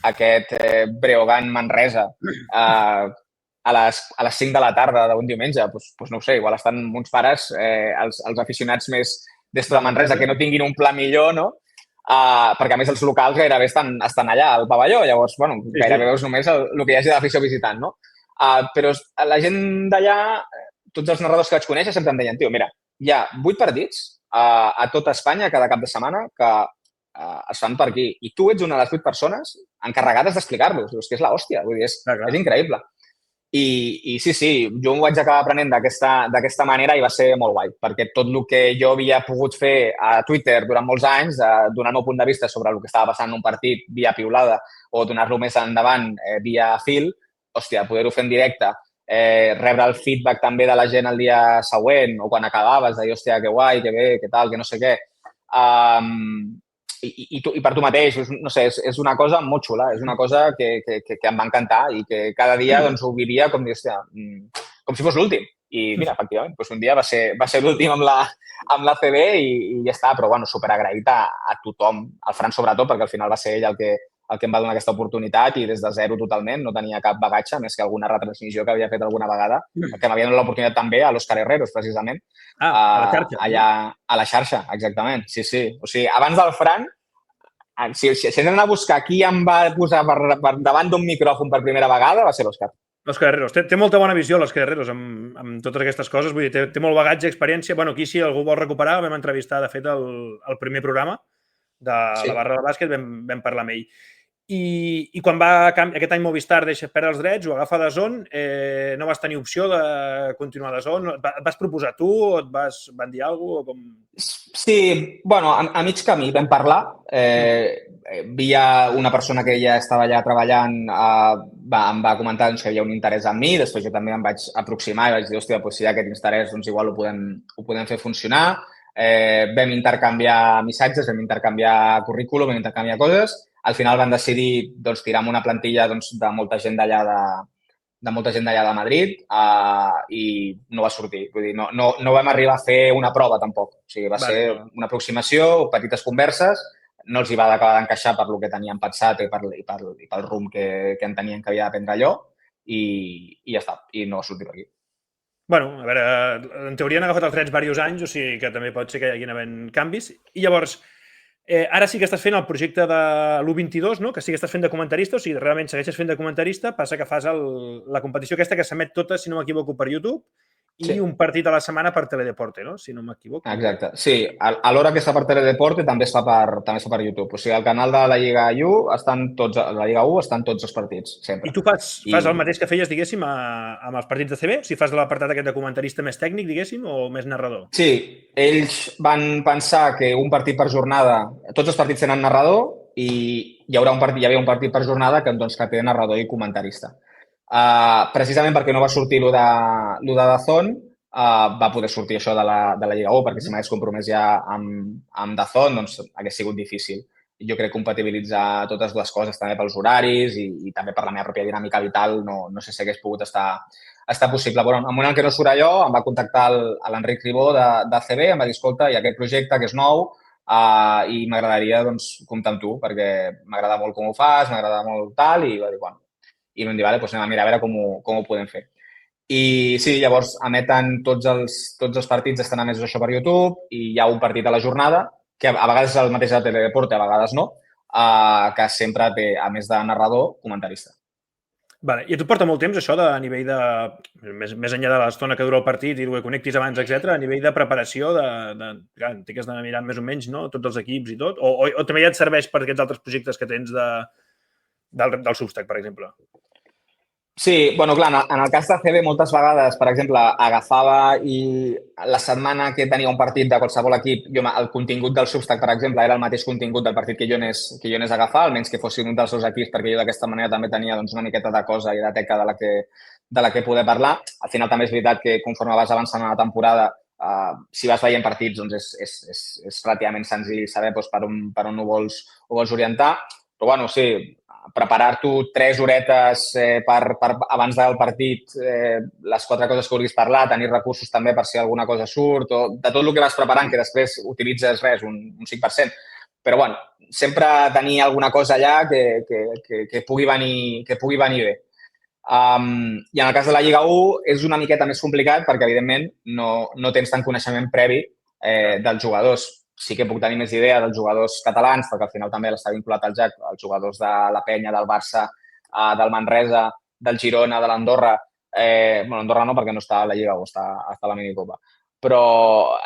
aquest Breogán Manresa a les 5 de la tarda d'un diumenge? Doncs no ho sé, igual estan uns pares, els aficionats més d'esto de Manresa, que no tinguin un pla millor, no? Perquè a més els locals gairebé estan allà al pavelló, llavors, bueno, gairebé veus només el que hi hagi d'afició visitant, no? Però la gent d'allà, tots els narradors que vaig conèixer sempre em deien, tio, mira, hi ha 8 partits a tota Espanya cada cap de setmana que es fan per aquí i tu ets una de les 8 persones encarregades d'explicar-los. És que és l'hòstia, vull dir, és increïble. I sí, jo m'ho vaig acabar aprenent d'aquesta manera i va ser molt guai, perquè tot el que jo havia pogut fer a Twitter durant molts anys, donar el meu punt de vista sobre el que estava passant en un partit via piulada o donar-lo més endavant via fil, hòstia, poder-ho fer en directe, rebre el feedback també de la gent el dia següent o quan acabaves, de dir, hòstia, que guai, que bé, que tal, que no sé què. I per tu mateix, no sé, és una cosa molt xula, és una cosa que em va encantar i que cada dia ho vivia com dir, hòstia, com si fos l'últim. I mira, efectivament, un dia va ser l'últim amb la CB i ja està, però bueno, superagraït a tothom, al Fran sobretot, perquè al final va ser ell el que em va donar aquesta oportunitat i des de zero totalment, no tenia cap bagatge, més que alguna retransmissió que havia fet alguna vegada, que m'havia donat l'oportunitat també a l'Òscar Herreros, precisament. A la xarxa. Allà, a la xarxa, exactament, sí. O sigui, abans del Fran, si hem d'anar a buscar qui em va posar davant d'un micròfon per primera vegada, va ser l'Òscar. L'Òscar Herreros. Té molta bona visió, l'Òscar Herreros, amb totes aquestes coses. Vull dir, té molt bagatge, experiència. Bueno, aquí, si algú vol recuperar, el vam entrevistar, de fet, el primer programa de la barra de bàsquet, vam parlar amb ell. I quan va aquest any Movistar deixa perdre els drets, ho agafa DAZN, no vas tenir opció de continuar a DAZN? Et vas proposar tu o van dir alguna cosa? Sí, bueno, a mig camí vam parlar. Via una persona que ja estava allà treballant, em va comentar que hi havia un interès en mi, després jo també em vaig aproximar i vaig dir, hòstia, si hi ha aquest interès, doncs igual ho podem fer funcionar. Vam intercanviar missatges, vam intercanviar currículum, vam intercanviar coses. Al final van decidir tirar amb una plantilla de molta gent d'allà de Madrid i no va sortir. Vull dir, no vam arribar a fer una prova tampoc. O sigui, va ser una aproximació, petites converses, no els hi va acabar d'encaixar per lo que tenien pensat i pel rumb que entenien que havia de prendre allò i ja està. I no va sortir per aquí. Bueno, a veure, en teoria han agafat els drets diversos anys, o sigui que també pot ser que hi hagin havent canvis. I llavors, ara sí que estàs fent el projecte de l'U22, no? Que sí que estàs fent de comentarista, o sigui, realment segueixes fent de comentarista, passa que fas la competició aquesta que s'emet tota, si no m'equivoco, per YouTube, i un partit a la setmana per Teledeporte, no? Si no m'equivoco. Exacte. Sí, a l'hora que està per Teledeporte també es fa per YouTube. O sigui, al canal de la Lliga U estan tots els partits, sempre. I tu fas el mateix que feies, diguéssim, amb els partits de CB? O sigui, fas l'apartat aquest de comentarista més tècnic, diguéssim, o més narrador? Sí, ells van pensar que un partit per jornada, tots els partits tenen narrador i hi havia un partit per jornada que té narrador i comentarista. Precisament perquè no va sortir lo de DAZN, va poder sortir això de la Lliga 1, perquè si m'hagués compromès ja amb DAZN, doncs hagués sigut difícil. Jo crec compatibilitzar totes dues coses també pels horaris i també per la meva pròpia dinàmica vital no sé si hagués pogut estar possible. Però en el moment que no surt allò, em va contactar l'Enric Ribó de CB, em va dir, escolta, hi ha aquest projecte que és nou i m'agradaria comptar amb tu perquè m'agrada molt com ho fas, m'agrada molt tal, i va dir, bueno, i vam dir, vale, doncs anem a mirar a veure com ho podem fer. I sí, llavors emeten tots els partits, estan emesos això per YouTube i hi ha un partit a la jornada, que a vegades és el mateix de Teledeporte, a vegades no, que sempre té, a més de narrador, comentarista. Vale. I a tu et porta molt temps això a nivell de, més enllà de l'estona que dura el partit i el que connectis abans, etc, a nivell de preparació, que has d'anar mirant més o menys, no? Tots els equips i tot? O també ja et serveix per aquests altres projectes que tens del Substack, per exemple? Sí, bueno, clar, en el cas de CB moltes vegades, per exemple, agafava i la setmana que tenia un partit de qualsevol equip, el contingut del Substack, per exemple, era el mateix contingut del partit que jo anés a agafar, almenys que fossin un dels seus equips, perquè jo d'aquesta manera també tenia doncs, una miqueta de cosa i de teca de la que poder parlar. Al final també és veritat que conforme vas avançant a la temporada, si vas veient partits, doncs és relativament senzill saber doncs, per on ho vols orientar. Però, bueno, sí, preparar-t'ho 3 horetes abans del partit, les 4 coses que vulguis parlar, tenir recursos també per si alguna cosa surt, o de tot el que vas preparant, que després utilitzes un 5%. Però, bueno, sempre tenir alguna cosa allà que pugui venir bé. I en el cas de la Lliga 1 és una miqueta més complicat perquè, evidentment, no tens tant coneixement previ dels jugadors. Sí que puc tenir més idea dels jugadors catalans, perquè al final també l'està vinculat al JAC, els jugadors de la Penya, del Barça, del Manresa, del Girona, de l'Andorra. Bueno, Andorra no, perquè no està a la Lliga 1, està a la minicopa. Però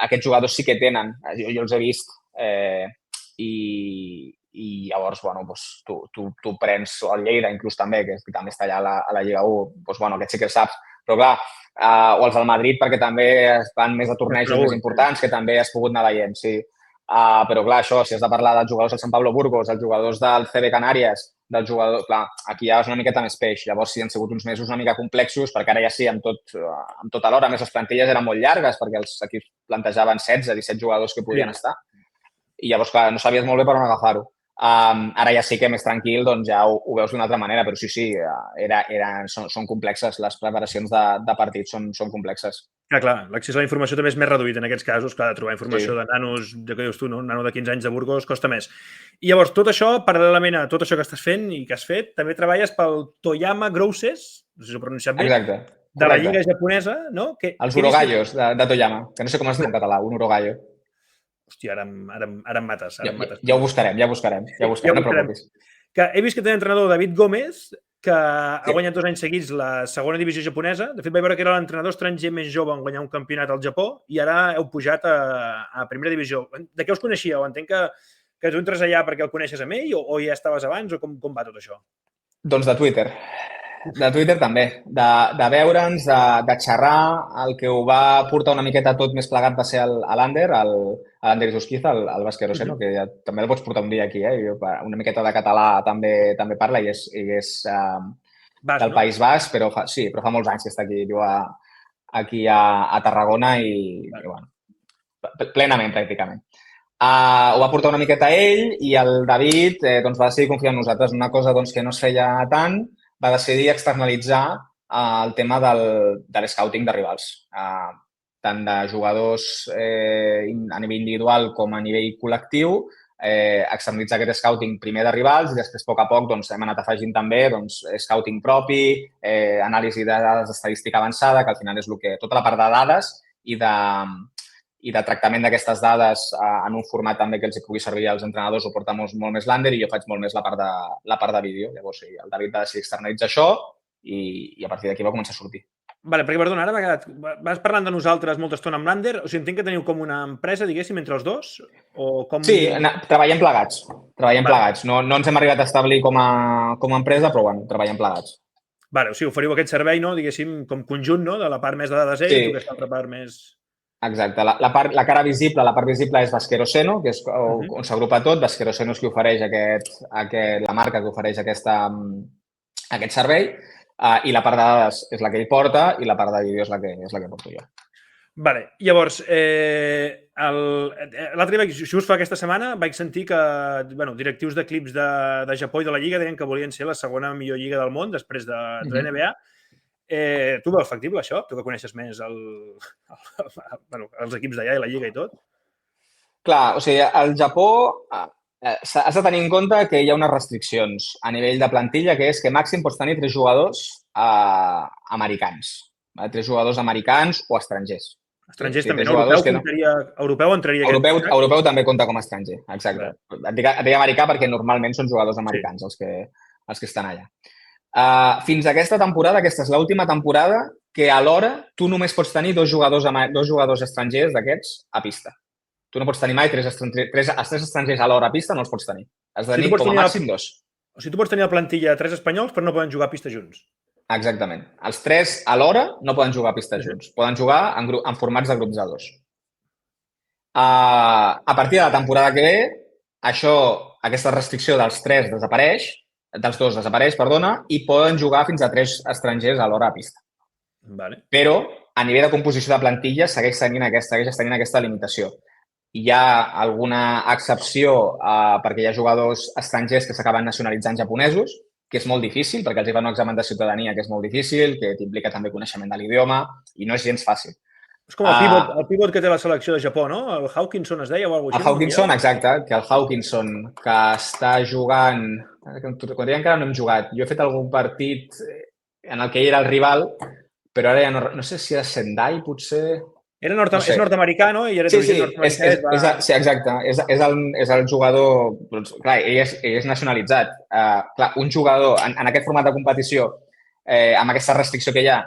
aquests jugadors sí que tenen, jo els he vist, i llavors, bueno, doncs, tu prens el Lleida, inclús també, que també està allà a la Lliga 1, doncs, bueno, aquest sí que el saps. Però, clar, o els del Madrid, perquè també van més a tornejos més importants, que també has pogut anar veient, sí. Però, clar, això, si has de parlar dels jugadors del Sant Pablo Burgos, dels jugadors del CB Canàries, dels jugadors... Clar, aquí ja és una miqueta més peix. Llavors, sí, han sigut uns mesos una mica complexos, perquè ara ja sí, amb tot alhora. A més, les plantilles eren molt llargues, perquè els equips plantejaven 16-17 jugadors que podien estar. I llavors, clar, no sabies molt bé per on agafar-ho. Ara ja sí que més tranquil, doncs ja ho veus d'una altra manera, però sí, són complexes. Les preparacions de partits són complexes. Clar, l'accés a la informació també és més reduït en aquests casos. Clar, trobar informació de nanos, de què dius tu, no? Un nano de 15 anys de Burgos costa més. I llavors, tot això, paral·lelament a tot això que estàs fent i que has fet, també treballes pel Toyama Grosses, no sé si ho he pronunciat bé, exacte, de la Lliga japonesa, no? Els urogallos de Toyama, que no sé com es diu en català, un urogallo. Hòstia, ara em mates. Ja ho buscarem, no preocupis. Que he vist que té l'entrenador David Gómez, que ha guanyat 2 anys seguits la segona divisió japonesa. De fet, vaig veure que era l'entrenador estranger més jove en guanyar un campionat al Japó i ara heu pujat a primera divisió. De què us coneixíeu? Entenc que tu entres allà perquè el coneixes a ell o ja estaves abans o com va tot això? Doncs de Twitter. De Twitter també, de veure'ns, de xerrar. El que ho va portar una miqueta tot més plegat va ser l'Ander, l'Ander Isosquiza, el Basquero Seno, que ja, també el pots portar un dia aquí, una miqueta de català també parla i és del País Basc, però fa molts anys que està aquí, viu aquí a Tarragona i bueno, plenament pràcticament. Ho va portar una miqueta a ell i el David doncs, va decidir confiar en nosaltres. Una cosa doncs, que no es feia tant, va decidir externalitzar el tema de l'scouting de rivals, tant de jugadors a nivell individual com a nivell col·lectiu, externalitzar aquest scouting primer de rivals i després, a poc a poc, doncs, hem anat afegint també scouting propi, anàlisi de dades d'estadística avançada, que al final és tota la part de dades i de tractament d'aquestes dades en un format també que els pugui servir als entrenadors ho porta molt més l'Ander i jo faig molt més la part de vídeo. Llavors, sí, el David va decidir externalitzar això i a partir d'aquí va començar a sortir. Vale, perquè, perdona, ara m'ha quedat... Vas parlant de nosaltres molta estona amb l'Ander, o sigui, entenc que teniu com una empresa, diguéssim, entre els dos? O com... Sí, treballem plegats. No ens hem arribat a establir com a empresa, però bueno, treballem plegats. Vale, o sigui, oferiu aquest servei, no? Diguéssim, com conjunt, no? De la part més de dades ell, tu aquesta altra part més... Exacte. La part visible és Basquero Seno, que és on s'agrupa tot. Basquero Seno és qui ofereix la marca que ofereix aquest servei i la part de dades és la que ell porta i la part de vídeo és la que porto jo. Vale, llavors, l'altre dia, just fa aquesta setmana, vaig sentir que directius d'equips de Japó i de la Lliga deien que volien ser la segona millor lliga del món després de la NBA. Tu veus factible això? Tu que coneixes més els equips d'allà i la Lliga i tot? Clar, o sigui, al Japó has de tenir en compte que hi ha unes restriccions a nivell de plantilla, que és que màxim pots tenir 3 jugadors americans. 3 jugadors americans o estrangers. Estrangers també, no? Europeu entraria... Europeu també compta com a estranger, exacte. Et dic americà perquè normalment són jugadors americans els que estan allà. Fins a aquesta temporada, aquesta és l'última temporada, que alhora tu només pots tenir 2 jugadors estrangers d'aquests a pista. Tu no pots tenir mai 3 estrangers alhora a pista, no els pots tenir. Has de tenir com a màxim 2. O sigui, tu pots tenir a plantilla 3 espanyols però no poden jugar a pista junts. Exactament. Els 3 alhora no poden jugar a pista junts. Poden jugar en formats de grups de 2. A partir de la temporada que ve, aquesta restricció dels 3 desapareix, dels 2 desapareix, perdona, i poden jugar fins a 3 estrangers alhora a pista. Vale. Però a nivell de composició de plantilla segueix tenint aquesta limitació. Hi ha alguna excepció perquè hi ha jugadors estrangers que s'acaben nacionalitzant japonesos, que és molt difícil, perquè els hi fan un examen de ciutadania que és molt difícil, que t'implica també coneixement de l'idioma, i no és gens fàcil. És com el pivot que té la selecció de Japó, no? El Hawkinson es deia o alguna cosa així? El Hawkinson, exacte, que el Hawkinson, que està jugant... Quan deia encara no hem jugat. Jo he fet algun partit en el que ell era el rival, però ara ja no sé si era Sendai, potser... És nord-americà, no? I era nord-americà. Sí, exacte. És el jugador... Clar, ell és nacionalitzat. Clar, un jugador en aquest format de competició, amb aquesta restricció que hi ha,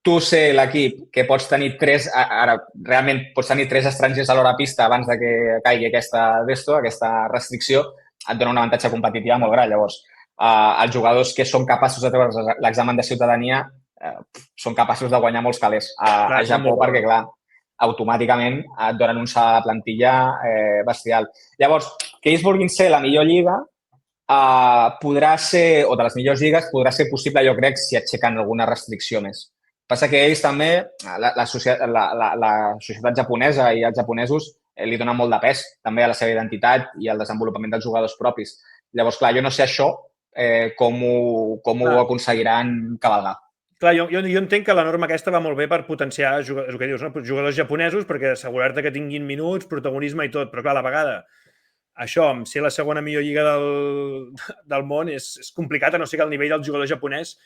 tu ser l'equip que pots tenir realment pots tenir 3 estrangers a l'hora a pista abans de que caigui aquesta restricció, et dona un avantatge competitiu molt gran. Llavors, els jugadors que són capaços de treure l'examen de ciutadania són capaços de guanyar molts calés a Japó perquè, clar, automàticament et donen un salt de plantilla bestial. Llavors, que ells vulguin ser la millor lliga podrà ser, o de les millors lligues, podrà ser possible, jo crec, si aixequen alguna restricció més. Passa que ells també, la societat japonesa i els japonesos li donen molt de pes també a la seva identitat i al desenvolupament dels jugadors propis. Llavors, clar, jo no sé això com ho aconseguiran cavalgar. Clar, jo entenc que la norma aquesta va molt bé per potenciar jugadors japonesos perquè assegurar-te que tinguin minuts, protagonisme i tot, però clar, a la vegada això, ser la segona millor lliga del món és complicat, a no ser que el nivell del jugador japonès,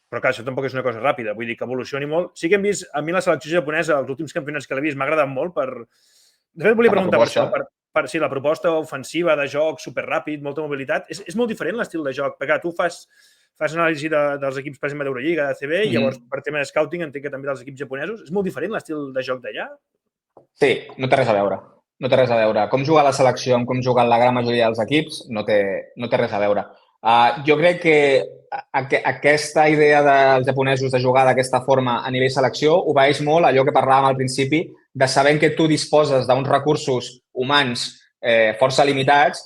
però clar, això tampoc és una cosa ràpida, vull dir que evolucioni molt. Sí que hem vist, a mi la selecció japonesa, els últims campionats que l'he vist, m'ha agradat molt per... De fet, volia preguntar per això, per si la proposta ofensiva de joc, superràpid, molta mobilitat, és molt diferent l'estil de joc, perquè tu fas anàlisi dels equips, per exemple, d'Eurolliga, d'ACB, i llavors, per tema de scouting, entenc que també dels equips japonesos. És molt diferent l'estil de joc d'allà? Sí, no té res a veure. No té res a veure. Com juga la selecció amb com juguen la gran majoria dels equips no té res a veure. Jo crec que aquesta idea dels japonesos de jugar d'aquesta forma a nivell selecció obeeix molt allò que parlàvem al principi de sabent que tu disposes d'uns recursos humans força limitats.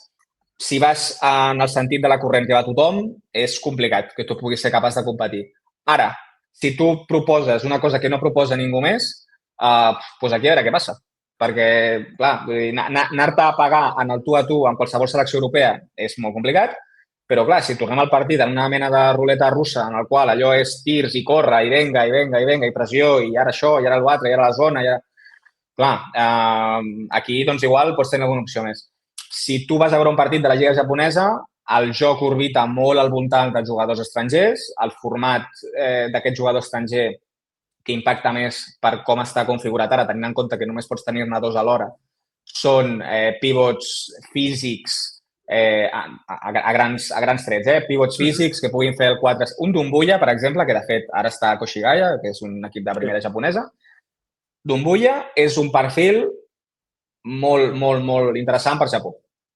Si vas en el sentit de la corrent que va tothom, és complicat que tu puguis ser capaç de competir. Ara, si tu proposes una cosa que no proposa ningú més, doncs aquí a veure què passa. Perquè, clar, anar-te a pagar en el tu a tu en qualsevol selecció europea és molt complicat, però, clar, si tornem al partit en una mena de ruleta russa en el qual allò és tirs i corre i venga, i pressió, i ara això, i ara l'altre, i ara la zona, i ara... Clar, aquí, doncs, igual pots tenir alguna opció més. Si tu vas a veure un partit de la Lliga japonesa, el joc orbita molt al voltant dels jugadors estrangers, el format d'aquest jugador estranger que impacta més per com està configurat ara, tenint en compte que només pots tenir-ne 2 alhora, són pivots físics a grans trets, pivots físics que puguin fer el 4... Un Dumbuya, per exemple, que de fet ara està a Koshigaya, que és un equip de primera japonesa. Dumbuya és un perfil molt, molt, molt interessant per Japó.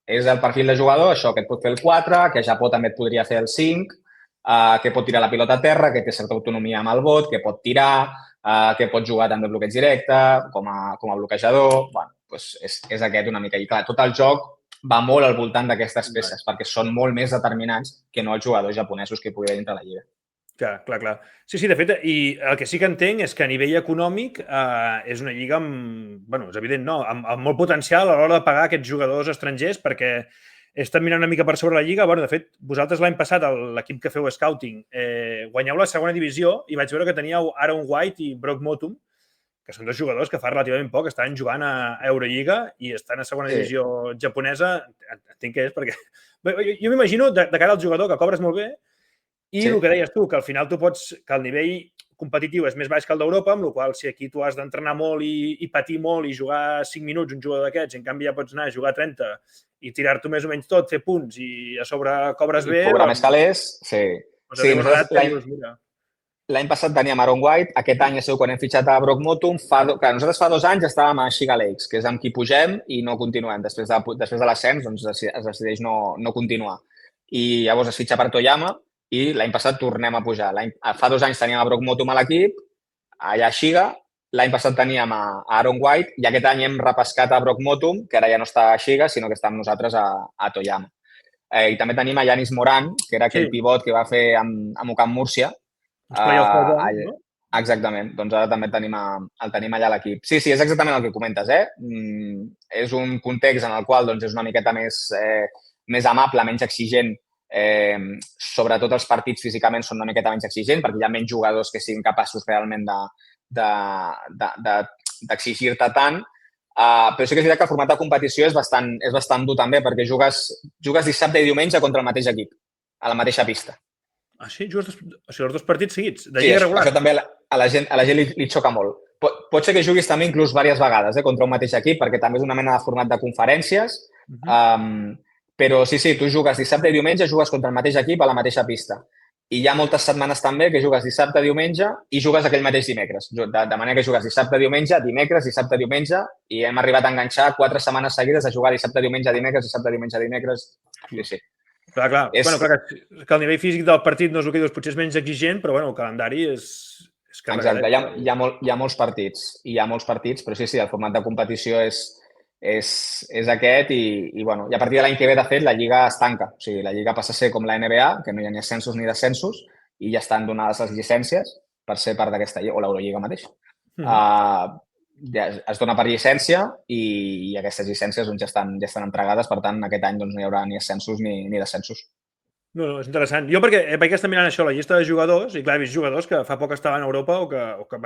És el perfil de jugador, això, que et pot fer el 4, que a Japó també et podria fer el 5, que pot tirar la pilota a terra, que té certa autonomia amb el bot, que pot tirar, que pot jugar també a bloqueig directe, com a bloquejador. Bueno, doncs és aquest una mica. I clar, tot el joc va molt al voltant d'aquestes peces, perquè són molt més determinants que no els jugadors japonesos que pugui haver dintre la lliga. Clar. Sí, de fet, i el que sí que entenc és que a nivell econòmic és una lliga amb, bueno, és evident, no, amb molt potencial a l'hora de pagar aquests jugadors estrangers, perquè he estat mirant una mica per sobre la lliga. Bueno, de fet, vosaltres l'any passat, l'equip que feu scouting, guanyeu la segona divisió i vaig veure que teníeu Aaron White i Brock Motum, que són 2 jugadors que fa relativament poc estaven jugant a Eurolliga i estan a segona divisió japonesa. Entenc que és perquè... Jo m'imagino, de cara al jugador, que cobres molt bé, i el que deies tu, que al final tu pots... que el nivell competitiu és més baix que el d'Europa, amb la qual si aquí tu has d'entrenar molt i patir molt i jugar 5 minuts un jugador d'aquests, en canvi ja pots anar a jugar 30 i tirar-t'ho més o menys tot, fer punts i a sobre cobres bé... I cobrar més calés, sí. L'any passat teníem Aaron White, aquest any és quan hem fitxat a Brock Motum. Nosaltres fa 2 anys estàvem a Shiga Lakes, que és amb qui pugem i no continuem. Després de l'ascens, doncs es decideix no continuar. I llavors es fitxa per Toyama, i l'any passat tornem a pujar. Fa 2 anys teníem a Brock Motum a l'equip, allà a Xiga, l'any passat teníem a Aaron White i aquest any hem repescat a Brock Motum, que ara ja no està a Xiga, sinó que està amb nosaltres a Toyama. I també tenim a Yanis Moran, que era aquell pivot que va fer amb UCAM Múrcia. No? Exactament. Doncs ara també el tenim allà a l'equip. Sí, és exactament el que comentes, És un context en el qual doncs, és una miqueta més amable, menys exigent. Sobretot els partits físicament són una miqueta menys exigents perquè hi ha menys jugadors que siguin capaços realment d'exigir-te tant. Però sí que és veritat que el format de competició és bastant dur també perquè jugues dissabte i diumenge contra el mateix equip, a la mateixa pista. Ah, sí? Jugues els 2 partits seguits? Sí, això també a la gent li xoca molt. Pot ser que juguis també inclús diverses vegades contra un mateix equip perquè també és una mena de format de conferències. Però sí, tu jugues dissabte i diumenge, jugues contra el mateix equip a la mateixa pista. I hi ha moltes setmanes també que jugues dissabte, diumenge i jugues aquell mateix dimecres. De manera que jugues dissabte, diumenge, dimecres, dissabte, diumenge i hem arribat a enganxar 4 setmanes seguides a jugar dissabte, diumenge, dimecres, dissabte, diumenge, dimecres. Sí. Clar. Bueno, que el nivell físic del partit no és el que dius, potser és menys exigent, però el calendari és carregat. Exacte, hi ha molts partits, però sí, el format de competició és aquest i a partir de l'any que ve, de fet, la Lliga es tanca. O sigui, la Lliga passa a ser com la NBA, que no hi ha ni ascensos ni descensos i ja estan donades les llicències per ser part d'aquesta Lliga, o l'Eurolliga mateix. Es dona per llicència i aquestes llicències ja estan entregades, per tant, aquest any no hi haurà ni ascensos ni descensos. No, és interessant. Jo perquè estic mirant això, la llista de jugadors, i clar, he vist jugadors que fa poc estaven a Europa o que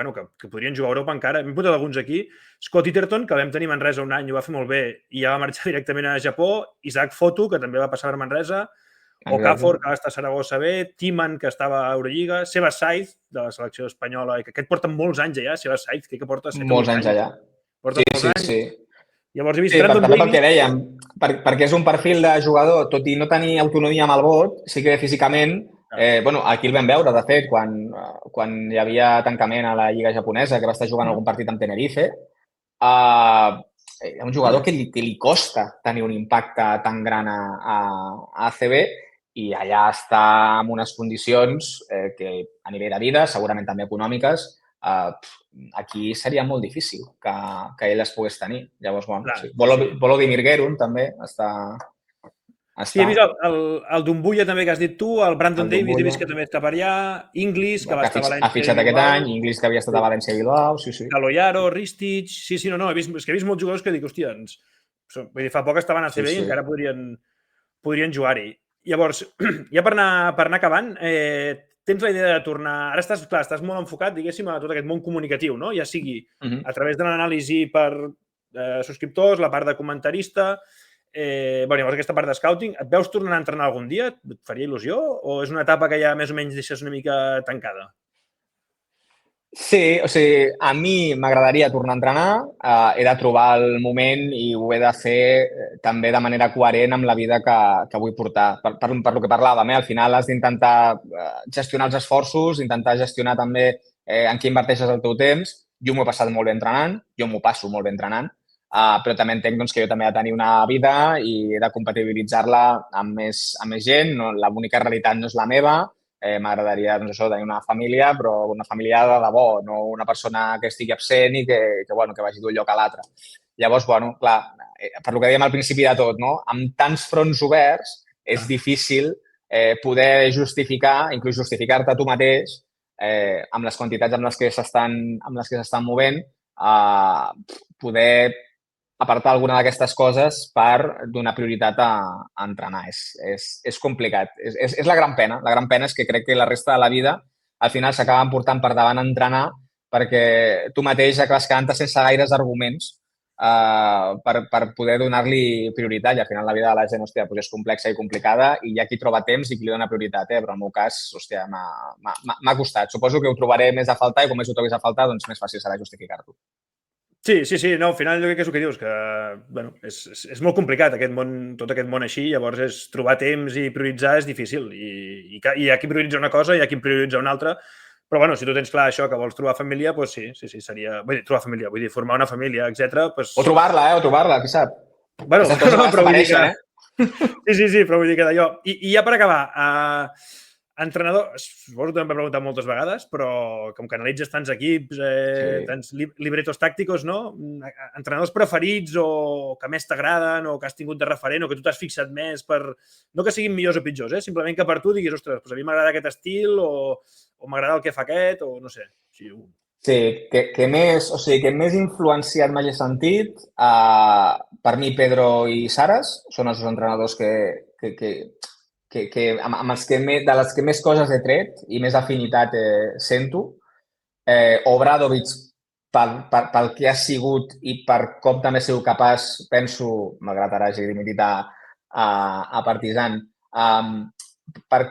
podrien jugar a Europa encara. M'he portat alguns aquí. Scott Itterton, que vam tenir a Manresa un any i ho va fer molt bé i ja va marxar directament a Japó. Isaac Fotu, que també va passar per Manresa. Okafor, que va estar a Saragossa bé. Timan, que estava a Eurolliga. Sebas Saiz, de la selecció espanyola, que aquest porta molts anys allà. Sebas Saiz, crec que porta 7 molts anys allà. Porta molts anys. Sí. Llavors he vist també pel que dèiem, perquè és un perfil de jugador, tot i no tenir autonomia amb el vot, sí que físicament, aquí el vam veure, de fet, quan hi havia tancament a la Lliga japonesa, que va estar jugant algun partit amb Tenerife, hi ha un jugador que li costa tenir un impacte tan gran a ACB i allà està en unes condicions que a nivell de vida, segurament també econòmiques, aquí seria molt difícil que ell es pogués tenir. Llavors, Volodymyr Gerun també està... Sí, he vist el Dumbuya també que has dit tu, el Brandon Davis, he vist que també està per allà, Inglis, que va estar a València. Ha fitxat aquest any, Inglis, que havia estat a València i Bilbao, sí. Caloyaro, Ristich, sí, no, he vist molts jugadors que dic, hòstia, fa poc estaven a CB i encara podrien jugar-hi. Llavors, ja per anar acabant, tens la idea de tornar... Ara estàs molt enfocat, diguéssim, a tot aquest món comunicatiu, no? Ja sigui a través de l'anàlisi per subscriptors, la part de comentarista... Llavors aquesta part de scouting, et veus tornar a entrenar algun dia? Et faria il·lusió? O és una etapa que ja més o menys deixes una mica tancada? Sí, o sigui, a mi m'agradaria tornar a entrenar, he de trobar el moment i ho he de fer també de manera coherent amb la vida que vull portar. Per lo que parlàvem, al final has d'intentar gestionar els esforços, intentar gestionar també en què inverteixes el teu temps. Jo m'ho he passat molt bé entrenant, jo m'ho passo molt bé entrenant, però també entenc que jo també he de tenir una vida i he de compatibilitzar-la amb més gent. L'única realitat no és la meva. M'agradaria tenir una família, però una família de debò, no una persona que estigui absent i que vagi d'un lloc a l'altre. Llavors, clar, per lo que dèiem al principi de tot, amb tants fronts oberts és difícil poder justificar, inclús justificar-te tu mateix amb les quantitats amb les que s'estan movent, poder apartar alguna d'aquestes coses per donar prioritat a entrenar. És complicat. És la gran pena. La gran pena és que crec que la resta de la vida al final s'acaben portant per davant a entrenar perquè tu mateix acabes quedant-te sense gaires arguments per poder donar-li prioritat. I al final la vida de la gent és complexa i complicada i hi ha qui troba temps i qui li dona prioritat. Però en el meu cas, m'ha costat. Suposo que ho trobaré més a faltar i com més ho trobis a faltar, doncs més fàcil serà justificar-ho. Sí, no, al final jo crec que és el que dius, que és molt complicat tot aquest món així, llavors trobar temps i prioritzar és difícil i hi ha qui prioritza una cosa i hi ha qui prioritza una altra, però si tu tens clar això, que vols trobar família, doncs sí, seria... Vull dir, trobar família, vull dir, formar una família, etc. O trobar-la, qui sap? Bueno, però vull dir que... Sí, però vull dir que d'allò... I ja per acabar, Entrenador, suposo que t'ho hem preguntat moltes vegades, però com que analitzes tants equips, tants libretos tàcticos, no? Entrenadors preferits o que més t'agraden o que has tingut de referent o que tu t'has fixat més per... No que siguin millors o pitjors, simplement que per tu diguis, ostres, doncs a mi m'agrada aquest estil o m'agrada el que fa aquest o no sé. Sí, que més influenciat m'hagi sentit, per mi Pedro i Saras són els dos entrenadors amb els que de les que més coses he tret i més afinitat sento. Obradovic, pel que ha sigut i per com també ha sigut capaç, penso, malgrat ara hagi dimitit a Partizan, per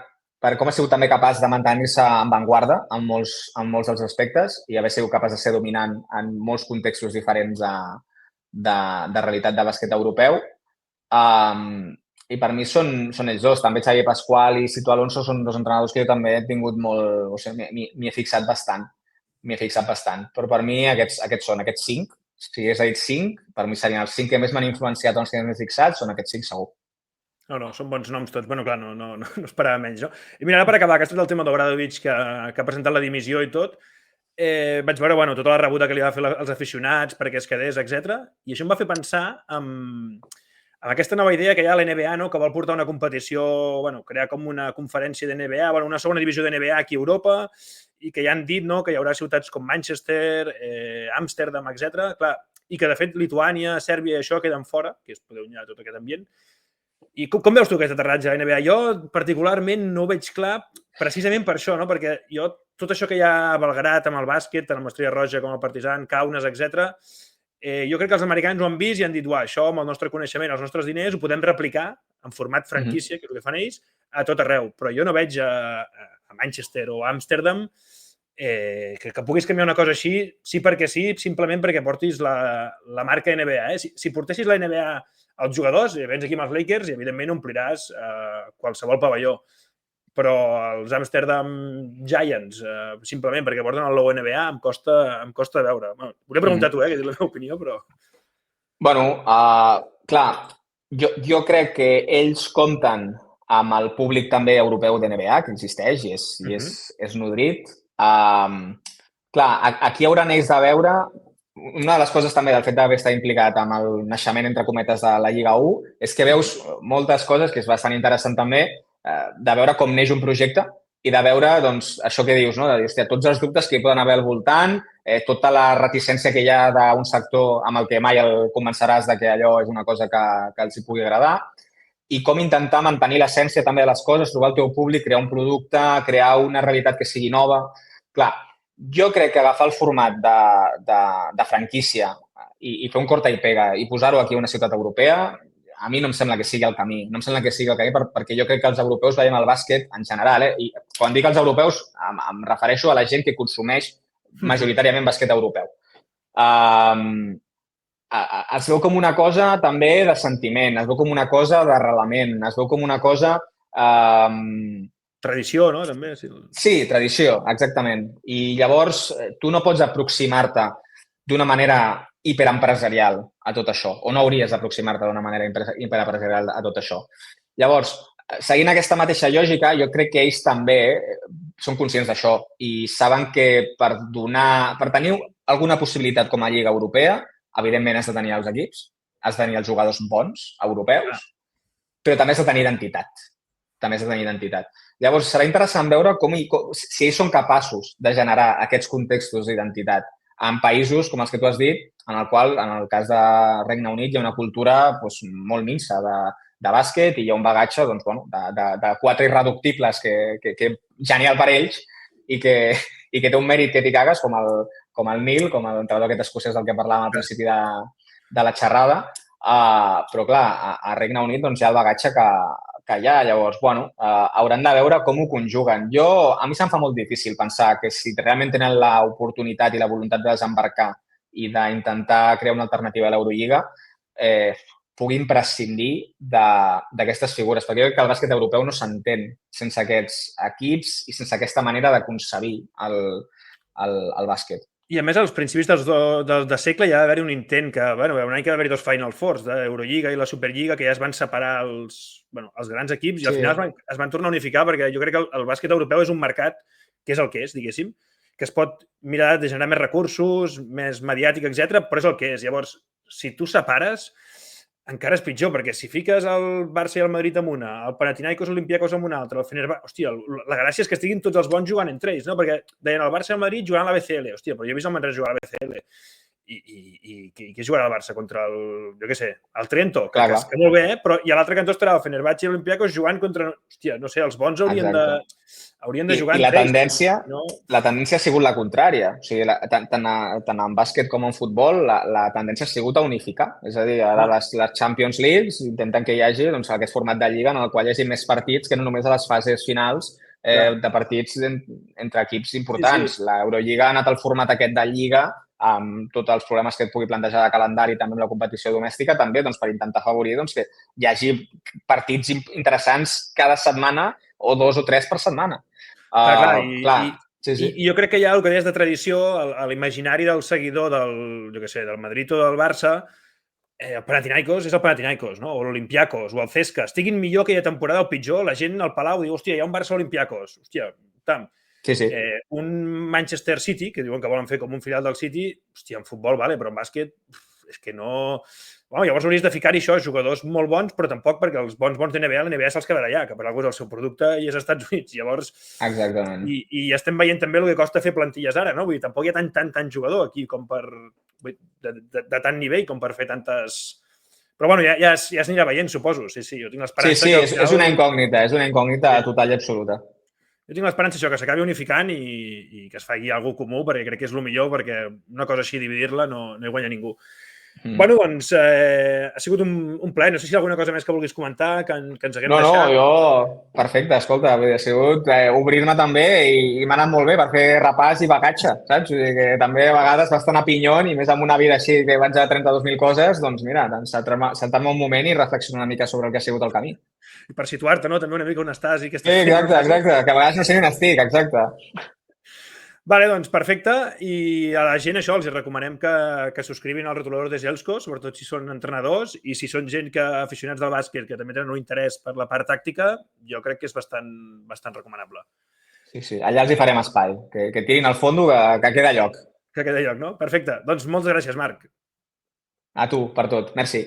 com ha sigut també capaç de mantenir-se en vanguarda en molts dels aspectes i haver sigut capaç de ser dominant en molts contextos diferents de realitat de bàsquet europeu. I per mi són ells dos. També Xavier Pasqual i Sito Alonso són dos entrenadors que jo també he tingut molt... O sigui, m'hi he fixat bastant. Però per mi aquests són aquests 5. Si hagués dit 5, per mi serien els 5 que més m'han influenciat o els que més m'he fixat, són aquests 5 segur. No, són bons noms tots. Bueno, clar, no esperava menys, no? I mira, ara per acabar, que és el tema d'Obradovic, que ha presentat la dimissió i tot, vaig veure tota la rebuda que li va fer als aficionats perquè es quedés, etc. I això em va fer pensar amb aquesta nova idea que hi ha a l'NBA, no? Que vol portar una competició, crear com una conferència d'NBA, una segona divisió d'NBA aquí a Europa, i que ja han dit, no?, que hi haurà ciutats com Manchester, Amsterdam, etc. Clar, i que, de fet, Lituània, Sèrbia i això queden fora, que es pot unir a tot aquest ambient. I com veus tu aquest aterratge a NBA? Jo, particularment, no ho veig clar precisament per això, no? Perquè jo, tot això que hi ha a Belgrat amb el bàsquet, tant amb l'Estrella Roja com el Partizan, Kaunas, etc., jo crec que els americans ho han vist i han dit, això amb el nostre coneixement, els nostres diners, ho podem replicar en format franquícia, que és el que fan ells, a tot arreu. Però jo no veig a Manchester o a Amsterdam que puguis canviar una cosa així, sí perquè sí, simplement perquè portis la marca NBA. Si portessis la NBA als jugadors, vens aquí amb els Lakers i evidentment ompliràs qualsevol pavelló. Però els Amsterdam Giants, simplement perquè porten el logo NBA, em costa de veure. Volia preguntar a tu, que és la meva opinió, però... Clar, jo crec que ells compten amb el públic també europeu de NBA, que existeix i és nodrit. Clar, aquí hauran ells de veure... Una de les coses també del fet d'haver estat implicat amb el naixement, entre cometes, de la Lliga 1 és que veus moltes coses, que és bastant interessant també, de veure com neix un projecte i de veure, doncs, això que dius, no? De dir, hòstia, tots els dubtes que hi poden haver al voltant, tota la reticència que hi ha d'un sector amb el que mai el convenceràs de que allò és una cosa que els hi pugui agradar i com intentar mantenir l'essència també de les coses, trobar el teu públic, crear un producte, crear una realitat que sigui nova. Clar, jo crec que agafar el format de franquícia i fer un corta i pega i posar-ho aquí a una ciutat europea, a mi no em sembla que sigui el camí. No em sembla que sigui el camí perquè jo crec que els europeus veiem el bàsquet en general. I quan dic els europeus em refereixo a la gent que consumeix majoritàriament bàsquet europeu. Es veu com una cosa també de sentiment, es veu com una cosa d'arrelament, es veu com una cosa... Tradició, no? També. Sí, tradició, exactament. I llavors tu no pots aproximar-te d'una manera hiperempresarial a tot això, o no hauries d'aproximar-te d'una manera hiperempresarial a tot això. Llavors, seguint aquesta mateixa lògica, jo crec que ells també són conscients d'això i saben que per tenir alguna possibilitat com a Lliga Europea, evidentment has de tenir els equips, has de tenir els jugadors bons, europeus, però també has de tenir identitat. Llavors, serà interessant veure si ells són capaços de generar aquests contextos d'identitat en països, com els que tu has dit, en el qual, en el cas de Regne Unit, hi ha una cultura molt minsa de bàsquet i hi ha un bagatge de quatre irreductibles que genial per ells i que té un mèrit que t'hi cagues, com el Neil, com l'entrenador aquest escocès del que parlàvem al principi de la xerrada. Però, clar, a Regne Unit hi ha el bagatge que hi ha. Llavors, hauran de veure com ho conjuguen. A mi se'm fa molt difícil pensar que si realment tenen l'oportunitat i la voluntat de desembarcar i d'intentar crear una alternativa a l'Eurolliga, puguin prescindir d'aquestes figures. Perquè jo crec que el bàsquet europeu no s'entén sense aquests equips i sense aquesta manera de concebir el bàsquet. I a més, als principis de segle ja va haver-hi un intent que, bueno, un any que va haver-hi 2 Final Fours, d'Eurolliga i la Superliga, que ja es van separar els grans equips i al final es van tornar a unificar perquè jo crec que el bàsquet europeu és un mercat que és el que és, diguéssim, que es pot mirar de generar més recursos, més mediàtic, etc, però és el que és. Llavors, si tu separes, encara és pitjor, perquè si fiques el Barça i el Madrid amb una, el Panathinaikos Olympiacos amb una altra, el Fenerbahçe... Hòstia, la gràcia és que estiguin tots els bons jugant entre ells, no? Perquè deien el Barça i el Madrid jugant a la BCL. Hòstia, però jo he vist el Manresa jugar a la BCL. I qui jugarà el Barça contra el, jo què sé, el Trento, que molt bé, però i a l'altre cantó estarà el Fenerbahçe i l'Olympiacos jugant contra, hòstia, no sé, els bons haurien de jugar I la tendència ha sigut la contrària. O sigui, tant en bàsquet com en futbol, la tendència ha sigut a unificar. És a dir, ara les Champions Leagues intenten que hi hagi aquest format de lliga en el qual hi hagi més partits que no només a les fases finals de partits entre equips importants. L'Eurolliga ha anat al format aquest de lliga amb tots els problemes que et pugui plantejar de calendari també amb la competició domèstica, també per intentar afavorir que hi hagi partits interessants cada setmana o 2 o 3 per setmana. I jo crec que hi ha el que deies de tradició, a l'imaginari del seguidor del Madrid o del Barça, el Panathinaikos és el Panathinaikos, no? O l'Olympiacos, o el Cesca. Estiguin millor aquella temporada o pitjor, la gent al Palau diu, hòstia, hi ha un Barça-Olympiacos. Hòstia, tam. Un Manchester City, que diuen que volen fer com un filial del City, hòstia, en futbol, vale, però en bàsquet és que no... Bueno, llavors hauries de ficar-hi això, jugadors molt bons, però tampoc perquè els bons de NBA, l'NBA se'ls quedarà allà, que per alguna cosa és el seu producte i és als Estats Units. Llavors... Exactament. I estem veient també el que costa fer plantilles ara, no? Vull dir, tampoc hi ha tant jugador aquí com per... de tant nivell com per fer tantes... Però bueno, ja es anirà veient, suposo. Sí, jo tinc l'esperança... Sí, és una incògnita total i absoluta. Jo tinc l'esperança això, que s'acabi unificant i que es faci alguna comú, perquè crec que és el millor, perquè una cosa així, dividir-la, no hi guanya ningú. Bueno, doncs, ha sigut un plaer. No sé si hi ha alguna cosa més que vulguis comentar, que ens haguem deixat. No, jo... Perfecte, escolta, ha sigut obrir-me també i m'ha anat molt bé per fer repàs i bagatge, saps? Vull dir que també a vegades vas estar a pinyon i més amb una vida així que vaig a 32.000 coses, doncs mira, sentar-me un moment i reflexionar una mica sobre el que ha sigut el camí. I per situar-te, no? També una mica on estàs i què estàs fent. Sí, exacte, que a vegades no sé on estic, exacte. Vale, doncs perfecte. I a la gent això els recomanem que subscrivin al Retolador de Gelsko, sobretot si són entrenadors i si són gent aficionats del bàsquet que també tenen un interès per la part tàctica, jo crec que és bastant recomanable. Sí, allà els hi farem espai, que tirin al fondo, que queda lloc. Que queda lloc, no? Perfecte. Doncs moltes gràcies, Marc. A tu, per tot. Merci.